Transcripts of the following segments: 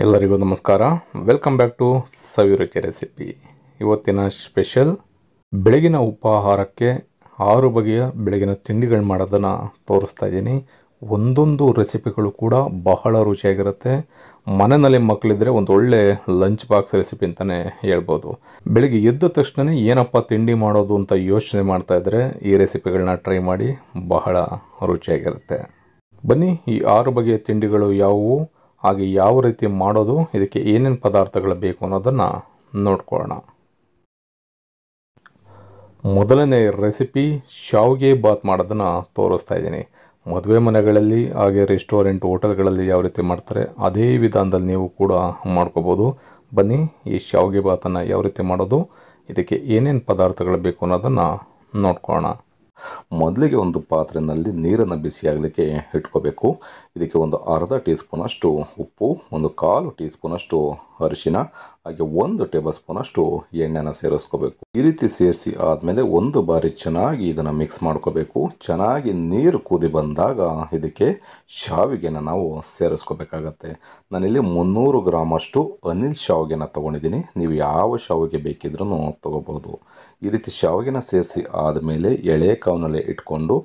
ಎಲ್ಲರಿಗೂ ನಮಸ್ಕಾರ. Welcome back to Saviruchi recipe. ಇವತ್ತಿನ ಸ್ಪೆಷಲ್ ಬೆಳಗಿನ ಉಪಹಾರಕ್ಕೆ 6 ಬಗೆಯ ಬೆಳಗಿನ ತಿಂಡಿಗಳು ಮಾಡೋದನ್ನು ತೋರಿಸ್ತಾ ಇದ್ದೀನಿ. ಒಂದೊಂದು ರೆಸಿಪಿಗಳು ಕೂಡ ಬಹಳ ರುಚಿಯಾಗಿರುತ್ತೆ. ಮನೆಯಲ್ಲಿ ಮಕ್ಕಳಿದ್ರೆ ಒಂದು ಒಳ್ಳೆ ಲಂಚ್ ಬಾಕ್ಸ್ ರೆಸಿಪಿ ಅಂತಲೇ ಹೇಳ್ಬೋದು. ಬೆಳಿಗ್ಗೆ ಎದ್ದ ತಕ್ಷಣ ಏನಪ್ಪ ತಿಂಡಿ ಮಾಡೋದು ಅಂತ ಯೋಚನೆ ಮಾಡ್ತಾ ಇದ್ದರೆ ಈ ರೆಸಿಪಿಗಳನ್ನ ಟ್ರೈ ಮಾಡಿ, ಬಹಳ ರುಚಿಯಾಗಿರುತ್ತೆ. ಬನ್ನಿ, ಈ 6 ಬಗೆಯ ತಿಂಡಿಗಳು ಯಾವುವು, ಹಾಗೆ ಯಾವ ರೀತಿ ಮಾಡೋದು, ಇದಕ್ಕೆ ಏನೇನು ಪದಾರ್ಥಗಳು ಬೇಕು ಅನ್ನೋದನ್ನು ನೋಡ್ಕೊಳ್ಳೋಣ. ಮೊದಲನೇ ರೆಸಿಪಿ ಶಾವಿಗೆ ಬಾತ್ ಮಾಡೋದನ್ನು ತೋರಿಸ್ತಾ ಇದ್ದೀನಿ. ಮದುವೆ ಮನೆಗಳಲ್ಲಿ ಹಾಗೆ ರೆಸ್ಟೋರೆಂಟ್ ಹೋಟೆಲ್ಗಳಲ್ಲಿ ಯಾವ ರೀತಿ ಮಾಡ್ತಾರೆ ಅದೇ ವಿಧಾನದಲ್ಲಿ ನೀವು ಕೂಡ ಮಾಡ್ಕೋಬೋದು. ಬನ್ನಿ, ಈ ಶಾವಿಗೆ ಬಾತನ್ನು ಯಾವ ರೀತಿ ಮಾಡೋದು, ಇದಕ್ಕೆ ಏನೇನು ಪದಾರ್ಥಗಳು ಬೇಕು ಅನ್ನೋದನ್ನು ನೋಡ್ಕೊಳ್ಳೋಣ. ಮೊದಲಿಗೆ ಒಂದು ಪಾತ್ರೆಯಲ್ಲಿ ನೀರನ್ನು ಬಿಸಿಯಾಗಲಿಕ್ಕೆ ಇಟ್ಕೋಬೇಕು. ಇದಕ್ಕೆ ಒಂದು ಅರ್ಧ ಟೀ ಸ್ಪೂನಷ್ಟು ಉಪ್ಪು, ಒಂದು 1/4 ಟೀ ಸ್ಪೂನಷ್ಟು ಅರಿಶಿನ, ಹಾಗೆ 1 ಟೇಬಲ್ ಸ್ಪೂನಷ್ಟು ಎಣ್ಣೆನ ಸೇರಿಸ್ಕೋಬೇಕು. ಈ ರೀತಿ ಸೇರಿಸಿ ಆದಮೇಲೆ ಒಂದು ಬಾರಿ ಚೆನ್ನಾಗಿ ಇದನ್ನು ಮಿಕ್ಸ್ ಮಾಡ್ಕೋಬೇಕು. ಚೆನ್ನಾಗಿ ನೀರು ಕುದಿ ಬಂದಾಗ ಇದಕ್ಕೆ ಶಾವಿಗೆನ ನಾವು ಸೇರಿಸ್ಕೋಬೇಕಾಗತ್ತೆ. ನಾನಿಲ್ಲಿ 300 ಗ್ರಾಮಷ್ಟು ಅನಿಲ್ ಶಾವಿಗೆನ ತೊಗೊಂಡಿದ್ದೀನಿ. ನೀವು ಯಾವ ಶಾವಿಗೆ ಬೇಕಿದ್ರೂ ತೊಗೋಬೋದು. ಈ ರೀತಿ ಶಾವಿಗೆನ ಸೇರಿಸಿ ಆದಮೇಲೆ ಎಳೆ ಕಾವಿನಲ್ಲೇ ಇಟ್ಕೊಂಡು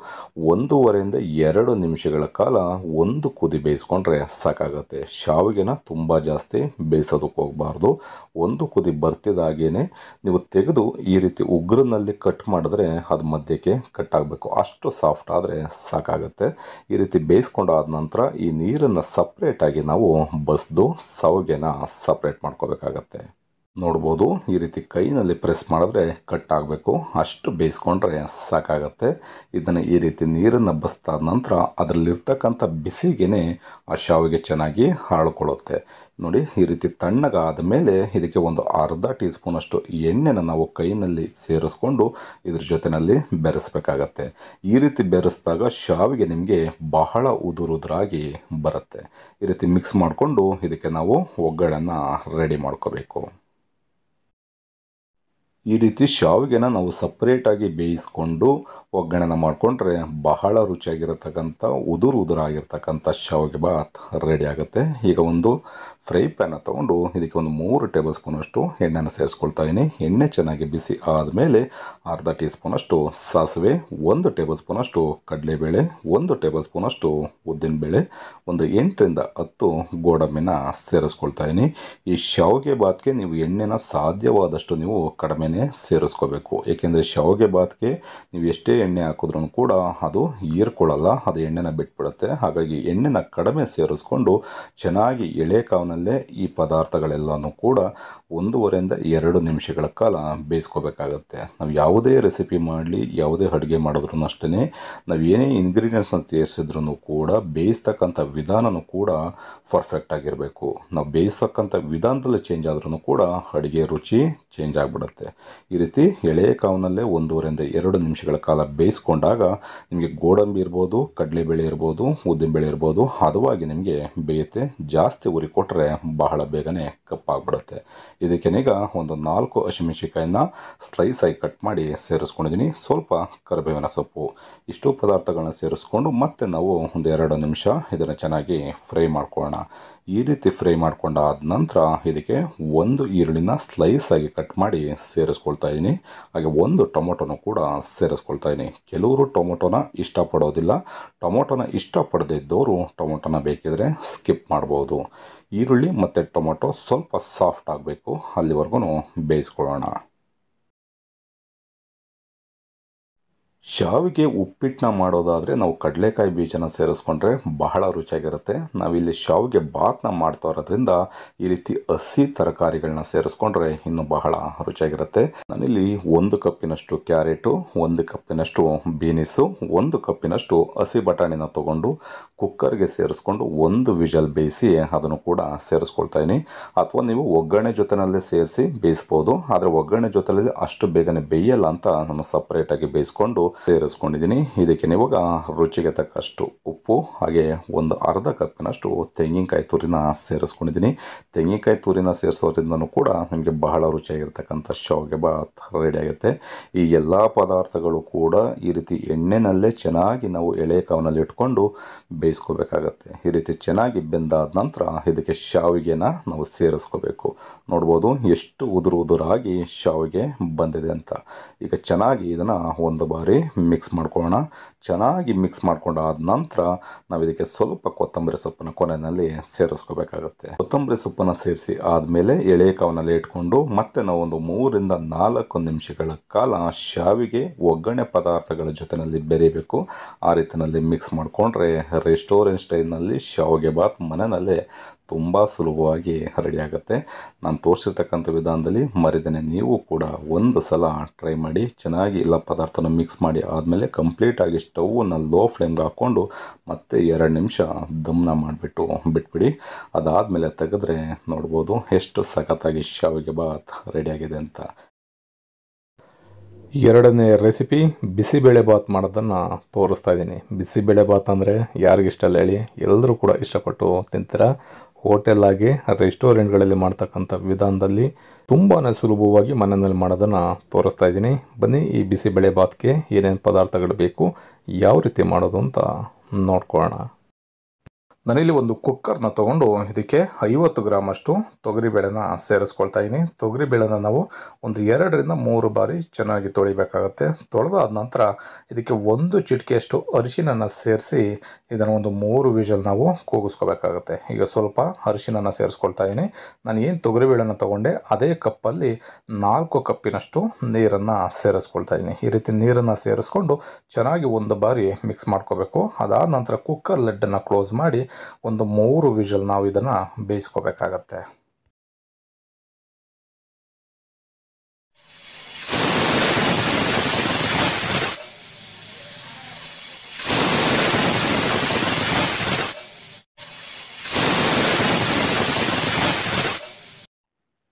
1.5 ರಿಂದ 2 ನಿಮಿಷಗಳ ಕಾಲ ಒಂದು ಕುದಿ ಬೇಯಿಸ್ಕೊಂಡ್ರೆ ಸಾಕಾಗುತ್ತೆ. ಶಾವಿಗೆನ ತುಂಬ ಜಾಸ್ತಿ ಬೇಯಿಸೋದಕ್ಕೆ ಹೋಗಬಾರ್ದು. ಒಂದು ಕುದಿ ಬರ್ತಿದ್ದಾಗೇನೆ ನೀವು ತೆಗೆದು ಈ ರೀತಿ ಉಗುರಿನಲ್ಲಿ ಕಟ್ ಮಾಡಿದ್ರೆ ಅದು ಮಧ್ಯಕ್ಕೆ ಕಟ್ ಆಗಬೇಕು. ಅಷ್ಟು ಸಾಫ್ಟ್ ಆದರೆ ಸಾಕಾಗುತ್ತೆ. ಈ ರೀತಿ ಬೇಯಿಸ್ಕೊಂಡಾದ ನಂತರ ಈ ನೀರನ್ನು ಸಪ್ರೇಟಾಗಿ ನಾವು ಬಸಿದು ಶಾವಿಗೆನ ಸಪ್ರೇಟ್ ಮಾಡ್ಕೋಬೇಕಾಗತ್ತೆ. ನೋಡ್ಬೋದು, ಈ ರೀತಿ ಕೈನಲ್ಲಿ ಪ್ರೆಸ್ ಮಾಡಿದ್ರೆ ಕಟ್ ಆಗಬೇಕು. ಅಷ್ಟು ಬೇಯಿಸ್ಕೊಂಡ್ರೆ ಸಾಕಾಗತ್ತೆ. ಇದನ್ನು ಈ ರೀತಿ ನೀರನ್ನು ಬಸ್ದಾದ ನಂತರ ಅದರಲ್ಲಿರ್ತಕ್ಕಂಥ ಬಿಸಿಗೇ ಆ ಶಾವಿಗೆ ಚೆನ್ನಾಗಿ ಹಾಳ್ಕೊಳ್ಳುತ್ತೆ. ನೋಡಿ, ಈ ರೀತಿ ತಣ್ಣಗಾದ ಮೇಲೆ ಇದಕ್ಕೆ ಒಂದು ಅರ್ಧ ಟೀ ಸ್ಪೂನಷ್ಟು ಎಣ್ಣೆನ ನಾವು ಕೈನಲ್ಲಿ ಸೇರಿಸ್ಕೊಂಡು ಇದ್ರ ಜೊತೆಯಲ್ಲಿ ಬೆರೆಸ್ಬೇಕಾಗತ್ತೆ. ಈ ರೀತಿ ಬೆರೆಸಿದಾಗ ಶಾವಿಗೆ ನಿಮಗೆ ಬಹಳ ಉದುರಾಗಿ ಬರುತ್ತೆ. ಈ ರೀತಿ ಮಿಕ್ಸ್ ಮಾಡಿಕೊಂಡು ಇದಕ್ಕೆ ನಾವು ಒಗ್ಗರಣೆನ ರೆಡಿ ಮಾಡ್ಕೋಬೇಕು. ಈ ರೀತಿ ಶಾವಿಗೆನ ನಾವು ಸಪ್ರೇಟಾಗಿ ಬೇಯಿಸ್ಕೊಂಡು ಒಗ್ಗರಣೆನ ಮಾಡಿಕೊಂಡ್ರೆ ಬಹಳ ರುಚಿಯಾಗಿರತಕ್ಕಂಥ ಉದುರಾಗಿರ್ತಕ್ಕಂಥ ಶಾವಿಗೆ ಬಾತ್ ರೆಡಿ ಆಗುತ್ತೆ. ಈಗ ಒಂದು ಫ್ರೈ ಪ್ಯಾನ ತೊಗೊಂಡು ಇದಕ್ಕೆ ಒಂದು 3 ಟೇಬಲ್ ಸ್ಪೂನಷ್ಟು ಎಣ್ಣೆನ ಸೇರಿಸ್ಕೊಳ್ತಾ ಇದ್ದೀನಿ. ಎಣ್ಣೆ ಚೆನ್ನಾಗಿ ಬಿಸಿ ಆದಮೇಲೆ ಅರ್ಧ ಟೀ ಸ್ಪೂನಷ್ಟು ಸಾಸಿವೆ, 1 ಟೇಬಲ್ ಸ್ಪೂನಷ್ಟು ಕಡಲೆಬೇಳೆ, 1 ಟೇಬಲ್ ಸ್ಪೂನಷ್ಟು ಉದ್ದಿನಬೇಳೆ, ಒಂದು 8 ರಿಂದ 10 ಗೋಡಂಬಿನ ಸೇರಿಸ್ಕೊಳ್ತಾ ಇದ್ದೀನಿ. ಈ ಶಾವಿಗೆ ಬಾತ್ಗೆ ನೀವು ಎಣ್ಣೆನ ಸಾಧ್ಯವಾದಷ್ಟು ನೀವು ಕಡಿಮೆನೇ ಸೇರಿಸ್ಕೋಬೇಕು. ಏಕೆಂದರೆ ಶಾವಿಗೆ ಬಾತ್ಗೆ ನೀವು ಎಷ್ಟೇ ಎಣ್ಣೆ ಹಾಕಿದ್ರೂ ಕೂಡ ಅದು ಹೀರ್ಕೊಳ್ಳಲ್ಲ, ಅದು ಎಣ್ಣೆನ ಬಿಟ್ಬಿಡುತ್ತೆ. ಹಾಗಾಗಿ ಎಣ್ಣೆನ ಕಡಿಮೆ ಸೇರಿಸ್ಕೊಂಡು ಚೆನ್ನಾಗಿ ಎಳೆ ಕಾವಿನಲ್ಲೇ ಈ ಪದಾರ್ಥಗಳೆಲ್ಲನೂ ಕೂಡ 1.5 ರಿಂದ 2 ನಿಮಿಷಗಳ ಕಾಲ ಬೇಯಿಸ್ಕೋಬೇಕಾಗತ್ತೆ. ನಾವು ಯಾವುದೇ ರೆಸಿಪಿ ಮಾಡಲಿ, ಯಾವುದೇ ಅಡುಗೆ ಮಾಡಿದ್ರೂ ಅಷ್ಟೇ, ನಾವು ಏನೇ ಇಂಗ್ರೀಡಿಯೆಂಟ್ಸ್ನ ಸೇರಿಸಿದ್ರೂ ಕೂಡ ಬೇಯಿಸ್ತಕ್ಕಂಥ ವಿಧಾನವೂ ಕೂಡ ಪರ್ಫೆಕ್ಟ್ ಆಗಿರಬೇಕು. ನಾವು ಬೇಯಿಸ್ತಕ್ಕಂಥ ವಿಧಾನದಲ್ಲಿ ಚೇಂಜ್ ಆದ್ರೂ ಕೂಡ ಅಡುಗೆ ರುಚಿ ಚೇಂಜ್ ಆಗಿಬಿಡುತ್ತೆ. ಈ ರೀತಿ ಎಳೆ ಕಾವಿನಲ್ಲೇ 1.5 ರಿಂದ 2 ನಿಮಿಷಗಳ ಕಾಲ ಬೇಯಿಸ್ಕೊಂಡಾಗ ನಿಮಗೆ ಗೋಡಂಬಿ ಇರ್ಬೋದು, ಕಡಲೆಬೇಳೆ ಇರ್ಬೋದು, ಉದ್ದಿನಬೇಳೆ ಇರ್ಬೋದು ಹದವಾಗಿ ನಿಮಗೆ ಬೇಯುತ್ತೆ. ಜಾಸ್ತಿ ಉರಿ ಕೊಟ್ಟರೆ ಬಹಳ ಬೇಗನೆ ಕಪ್ಪಾಗ್ಬಿಡುತ್ತೆ. ಇದಕ್ಕೇನೀಗ ಒಂದು 4 ಹಸಿಮೆಣಸಿಕಾಯಿನ ಸ್ಲೈಸ್ ಆಗಿ ಕಟ್ ಮಾಡಿ ಸೇರಿಸ್ಕೊಂಡಿದ್ದೀನಿ. ಸ್ವಲ್ಪ ಕರಿಬೇವಿನ ಸೊಪ್ಪು, ಇಷ್ಟು ಪದಾರ್ಥಗಳನ್ನ ಸೇರಿಸ್ಕೊಂಡು ಮತ್ತೆ ನಾವು ಒಂದು 2 ನಿಮಿಷ ಇದನ್ನು ಚೆನ್ನಾಗಿ ಫ್ರೈ ಮಾಡ್ಕೊಳ್ಳೋಣ. ಈ ರೀತಿ ಫ್ರೈ ಮಾಡ್ಕೊಂಡಾದ ನಂತರ ಇದಕ್ಕೆ 1 ಈರುಳ್ಳಿನ ಸ್ಲೈಸ್ ಆಗಿ ಕಟ್ ಮಾಡಿ ಸೇರಿಸ್ಕೊಳ್ತಾ ಇದ್ದೀನಿ. ಹಾಗೆ 1 ಟೊಮೊಟೊನ ಕೂಡ ಸೇರಿಸ್ಕೊಳ್ತಾ ಇದ್ದೀನಿ. ಕೆಲವರು ಟೊಮೊಟೊನ ಇಷ್ಟಪಡೋದಿಲ್ಲ. ಟೊಮೊಟೊನ ಇಷ್ಟಪಡದೇ ಇದ್ದವರು ಟೊಮೊಟೊನ ಬೇಕಿದ್ರೆ ಸ್ಕಿಪ್ ಮಾಡ್ಬೋದು. ಈರುಳ್ಳಿ ಮತ್ತು ಟೊಮೊಟೊ ಸ್ವಲ್ಪ ಸಾಫ್ಟ್ ಆಗಬೇಕು, ಅಲ್ಲಿವರೆಗೂ ಬೇಯಿಸ್ಕೊಳ್ಳೋಣ. ಶಾವಿಗೆ ಉಪ್ಪಿಟ್ಟನ್ನ ಮಾಡೋದಾದರೆ ನಾವು ಕಡಲೆಕಾಯಿ ಬೀಜನ ಸೇರಿಸ್ಕೊಂಡ್ರೆ ಬಹಳ ರುಚಿಯಾಗಿರುತ್ತೆ. ನಾವಿಲ್ಲಿ ಶಾವಿಗೆ ಬಾತ್ನ ಮಾಡ್ತಾ ಇರೋದ್ರಿಂದ ಈ ರೀತಿ ಹಸಿ ತರಕಾರಿಗಳನ್ನ ಸೇರಿಸ್ಕೊಂಡ್ರೆ ಇನ್ನೂ ಬಹಳ ರುಚಿಯಾಗಿರುತ್ತೆ. ನಾನಿಲ್ಲಿ 1 ಕಪ್ಪಿನಷ್ಟು ಕ್ಯಾರೆಟು, 1 ಕಪ್ಪಿನಷ್ಟು ಬೀನಿಸು, 1 ಕಪ್ಪಿನಷ್ಟು ಹಸಿ ಬಟಾಣಿನ ತೊಗೊಂಡು ಕುಕ್ಕರ್ಗೆ ಸೇರಿಸ್ಕೊಂಡು 1 ವಿಷಲ್ ಬೇಯಿಸಿ ಅದನ್ನು ಕೂಡ ಸೇರಿಸ್ಕೊಳ್ತಾ ಇದ್ದೀನಿ. ಅಥವಾ ನೀವು ಒಗ್ಗರಣೆ ಜೊತೆನಲ್ಲೇ ಸೇರಿಸಿ ಬೇಯಿಸ್ಬೋದು. ಆದರೆ ಒಗ್ಗರಣೆ ಜೊತೆಯಲ್ಲಿ ಅಷ್ಟು ಬೇಗನೆ ಬೇಯಲ್ಲ ಅಂತ ನಾನು ಸಪ್ರೇಟಾಗಿ ಬೇಯಿಸ್ಕೊಂಡು ಸೇರಿಸ್ಕೊಂಡಿದ್ದೀನಿ. ಇದಕ್ಕೆ ಇವಾಗ ರುಚಿಗೆ ತಕ್ಕಷ್ಟು ಉಪ್ಪು ಹಾಗೆ ಒಂದು ಅರ್ಧ ಕಪ್ಪಿನಷ್ಟು ತೆಂಗಿನಕಾಯಿ ತುರಿನ ಸೇರಿಸ್ಕೊಂಡಿದ್ದೀನಿ. ತೆಂಗಿನಕಾಯಿ ತುರಿನ ಸೇರಿಸೋದ್ರಿಂದನೂ ಕೂಡ ನಿಮಗೆ ಬಹಳ ರುಚಿಯಾಗಿರ್ತಕ್ಕಂಥ ಶಾವಿಗೆ ಬಾತ್ ರೆಡಿ ಆಗುತ್ತೆ. ಈ ಎಲ್ಲ ಪದಾರ್ಥಗಳು ಕೂಡ ಈ ರೀತಿ ಎಣ್ಣೆನಲ್ಲೇ ಚೆನ್ನಾಗಿ ನಾವು ಎಳೆ ಕಾವಿನಲ್ಲಿ ಇಟ್ಕೊಂಡು ಬೇಯಿಸ್ಕೋಬೇಕಾಗತ್ತೆ. ಈ ರೀತಿ ಚೆನ್ನಾಗಿ ಬೆಂದಾದ ನಂತರ ಇದಕ್ಕೆ ಶಾವಿಗೆನ ನಾವು ಸೇರಿಸ್ಕೋಬೇಕು. ನೋಡ್ಬೋದು ಎಷ್ಟು ಉದುರಾಗಿ ಶಾವಿಗೆ ಬಂದಿದೆ ಅಂತ. ಈಗ ಚೆನ್ನಾಗಿ ಇದನ್ನು ಒಂದು ಬಾರಿ ಮಿಕ್ಸ್ ಮಾಡ್ಕೊಳ್ಳೋಣ. ಚೆನ್ನಾಗಿ ಮಿಕ್ಸ್ ಮಾಡ್ಕೊಂಡಾದ ನಂತರ ನಾವು ಇದಕ್ಕೆ ಸ್ವಲ್ಪ ಕೊತ್ತಂಬರಿ ಸೊಪ್ಪನ್ನು ಕೊನೆಯಲ್ಲಿ ಸೇರಿಸ್ಕೋಬೇಕಾಗತ್ತೆ. ಕೊತ್ತಂಬರಿ ಸೊಪ್ಪನ್ನು ಸೇರಿಸಿ ಆದಮೇಲೆ ಎಳೆ ಕಾವಿನಲ್ಲಿ ಇಟ್ಕೊಂಡು ಮತ್ತೆ ನಾವು ಒಂದು 3 ರಿಂದ 4 ನಿಮಿಷಗಳ ಕಾಲ ಶಾವಿಗೆ ಒಗ್ಗರಣೆ ಪದಾರ್ಥಗಳ ಜೊತೆಯಲ್ಲಿ ಬೆರಿಬೇಕು. ಆ ರೀತಿಯಲ್ಲಿ ಮಿಕ್ಸ್ ಮಾಡಿಕೊಂಡ್ರೆ ರೆಸ್ಟೋರೆಂಟ್ ಸ್ಟೈಲ್ನಲ್ಲಿ ಶಾವಿಗೆ ಬಾತ್ ಮನೆಯಲ್ಲೇ ತುಂಬ ಸುಲಭವಾಗಿ ರೆಡಿ ಆಗುತ್ತೆ. ನಾನು ತೋರಿಸಿರ್ತಕ್ಕಂಥ ವಿಧಾನದಲ್ಲಿ ಮರಿದೇನೆ ನೀವು ಕೂಡ ಒಂದು ಸಲ ಟ್ರೈ ಮಾಡಿ. ಚೆನ್ನಾಗಿ ಎಲ್ಲ ಪದಾರ್ಥನ ಮಿಕ್ಸ್ ಮಾಡಿ ಆದಮೇಲೆ ಕಂಪ್ಲೀಟಾಗಿ ಸ್ಟವ್ನ ಲೋ ಫ್ಲೇಮ್ಗೆ ಹಾಕ್ಕೊಂಡು ಮತ್ತೆ 2 ನಿಮಿಷ ದಮ್ನ ಮಾಡಿಬಿಟ್ಟು ಬಿಟ್ಬಿಡಿ. ಅದಾದಮೇಲೆ ತೆಗೆದ್ರೆ ನೋಡ್ಬೋದು ಎಷ್ಟು ಸಖತ್ತಾಗಿ ಶಾವಿಗೆ ಬಾತ್ ರೆಡಿಯಾಗಿದೆ ಅಂತ. ಎರಡನೇ ರೆಸಿಪಿ ಬಿಸಿಬೇಳೆ ಬಾತ್ ಮಾಡೋದನ್ನು ತೋರಿಸ್ತಾ ಇದ್ದೀನಿ. ಬಿಸಿಬೇಳೆ ಬಾತ್ ಅಂದರೆ ಯಾರಿಗಿಷ್ಟ ಇಲ್ಲ ಹೇಳಿ, ಎಲ್ಲರೂ ಕೂಡ ಇಷ್ಟಪಟ್ಟು ತಿಂತೀರ. ಹೋಟೆಲ್ಲಾಗಿ ರೆಸ್ಟೋರೆಂಟ್ಗಳಲ್ಲಿ ಮಾಡ್ತಕ್ಕಂಥ ವಿಧಾನದಲ್ಲಿ ತುಂಬಾ ಸುಲಭವಾಗಿ ಮನೆಯಲ್ಲಿ ಮಾಡೋದನ್ನು ತೋರಿಸ್ತಾ ಇದ್ದೀನಿ. ಬನ್ನಿ ಈ ಬಿಸಿಬೇಳೆ ಬಾತ್ಗೆ ಏನೇನು ಪದಾರ್ಥಗಳು ಬೇಕು, ಯಾವ ರೀತಿ ಮಾಡೋದು ಅಂತ ನೋಡ್ಕೊಳ್ಳೋಣ. ನಾನಿಲ್ಲಿ ಒಂದು ಕುಕ್ಕರ್ನ ತೊಗೊಂಡು ಇದಕ್ಕೆ 50 ಗ್ರಾಮಷ್ಟು ತೊಗರಿಬೇಳೆನ ಸೇರಿಸ್ಕೊಳ್ತಾ ಇದ್ದೀನಿ. ತೊಗರಿಬೇಳೆನ ನಾವು ಒಂದು 2 ರಿಂದ 3 ಬಾರಿ ಚೆನ್ನಾಗಿ ತೊಳಿಬೇಕಾಗತ್ತೆ. ತೊಳೆದಾದ ನಂತರ ಇದಕ್ಕೆ 1 ಚಿಟಿಕೆಯಷ್ಟು ಅರಿಶಿನ ಸೇರಿಸಿ ಇದನ್ನು ಒಂದು 3 ವಿಷಲ್ ನಾವು ಕೂಗಿಸ್ಕೋಬೇಕಾಗತ್ತೆ. ಈಗ ಸ್ವಲ್ಪ ಅರಿಶಿನ ಸೇರಿಸ್ಕೊಳ್ತಾ ಇದ್ದೀನಿ. ನಾನು ಏನು ತೊಗರಿಬೇಳೆನ ತೊಗೊಂಡೆ ಅದೇ ಕಪ್ಪಲ್ಲಿ 4 ಕಪ್ಪಿನಷ್ಟು ನೀರನ್ನು ಸೇರಿಸ್ಕೊಳ್ತಾ ಇದ್ದೀನಿ. ಈ ರೀತಿ ನೀರನ್ನು ಸೇರಿಸ್ಕೊಂಡು ಚೆನ್ನಾಗಿ ಒಂದು ಬಾರಿ ಮಿಕ್ಸ್ ಮಾಡ್ಕೋಬೇಕು. ಅದಾದ ನಂತರ ಕುಕ್ಕರ್ ಲಿಡ್ಡನ್ನು ಕ್ಲೋಸ್ ಮಾಡಿ ಒಂದು 3 ವಿಷಲ್ ನಾವು ಇದನ್ನು ಬೇಯಿಸ್ಕೋಬೇಕಾಗತ್ತೆ.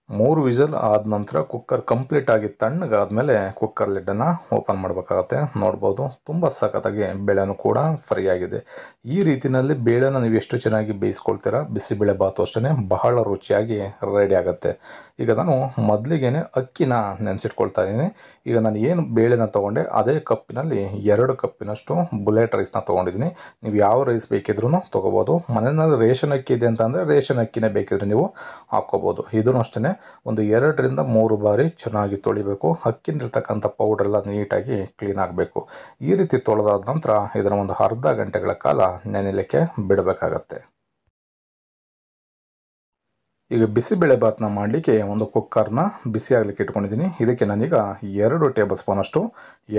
ಮೂರು ವಿಷಲ್ ಆದ ನಂತರ ಕುಕ್ಕರ್ ಕಂಪ್ಲೀಟಾಗಿ ತಣ್ಣಗಾದ್ಮೇಲೆ ಕುಕ್ಕರ್ ಲಿಡ್ಡನ್ನು ಓಪನ್ ಮಾಡಬೇಕಾಗತ್ತೆ. ನೋಡ್ಬೋದು ತುಂಬ ಸಖತ್ತಾಗಿ ಬೇಳೆನೂ ಕೂಡ ಫ್ರೈ ಆಗಿದೆ. ಈ ರೀತಿಯಲ್ಲಿ ಬೇಳೆನ ನೀವು ಎಷ್ಟು ಚೆನ್ನಾಗಿ ಬೇಯಿಸ್ಕೊಳ್ತೀರಾ ಬಿಸಿಬೇಳೆ ಬಾತು ಅಷ್ಟೇ ಬಹಳ ರುಚಿಯಾಗಿ ರೆಡಿ ಆಗುತ್ತೆ. ಈಗ ನಾನು ಮೊದಲಿಗೆ ಅಕ್ಕಿನ ನೆನೆಸಿಟ್ಕೊಳ್ತಾ ಇದ್ದೀನಿ. ಈಗ ನಾನು ಏನು ಬೇಳೆನ ತೊಗೊಂಡೆ ಅದೇ ಕಪ್ಪಿನಲ್ಲಿ 2 ಕಪ್ಪಿನಷ್ಟು ಬುಲೆಟ್ ರೈಸ್ನ ತೊಗೊಂಡಿದ್ದೀನಿ. ನೀವು ಯಾವ ರೈಸ್ ಬೇಕಿದ್ರೂ ತೊಗೋಬೋದು. ಮನೆಯಲ್ಲಿ ರೇಷನ್ ಅಕ್ಕಿ ಇದೆ ಅಂತ ಅಂದರೆ ರೇಷನ್ ಅಕ್ಕಿನೇ ಬೇಕಿದ್ರೆ ನೀವು ಹಾಕ್ಕೋಬೋದು. ಇದನ್ನು ಅಷ್ಟೇ ಒಂದು 2 ರಿಂದ 3 ಬಾರಿ ಚೆನ್ನಾಗಿ ತೊಳಿಬೇಕು. ಅಕ್ಕಿನಿರ್ತಕ್ಕಂಥ ಪೌಡ್ರೆಲ್ಲ ನೀಟಾಗಿ ಕ್ಲೀನ್ ಆಗಬೇಕು. ಈ ರೀತಿ ತೊಳೆದಾದ ನಂತರ ಇದನ್ನು ಒಂದು ಅರ್ಧ ಗಂಟೆಗಳ ಕಾಲ ನೆನೆಯಲಿಕ್ಕೆ ಬಿಡಬೇಕಾಗತ್ತೆ. ಈಗ ಬಿಸಿಬೇಳೆ ಬಾತ್ನ ಮಾಡಲಿಕ್ಕೆ ಒಂದು ಕುಕ್ಕರ್ನ ಬಿಸಿ ಆಗಲಿಕ್ಕೆ ಇಟ್ಕೊಂಡಿದ್ದೀನಿ. ಇದಕ್ಕೆ ನಾನೀಗ 2 ಟೇಬಲ್ ಸ್ಪೂನಷ್ಟು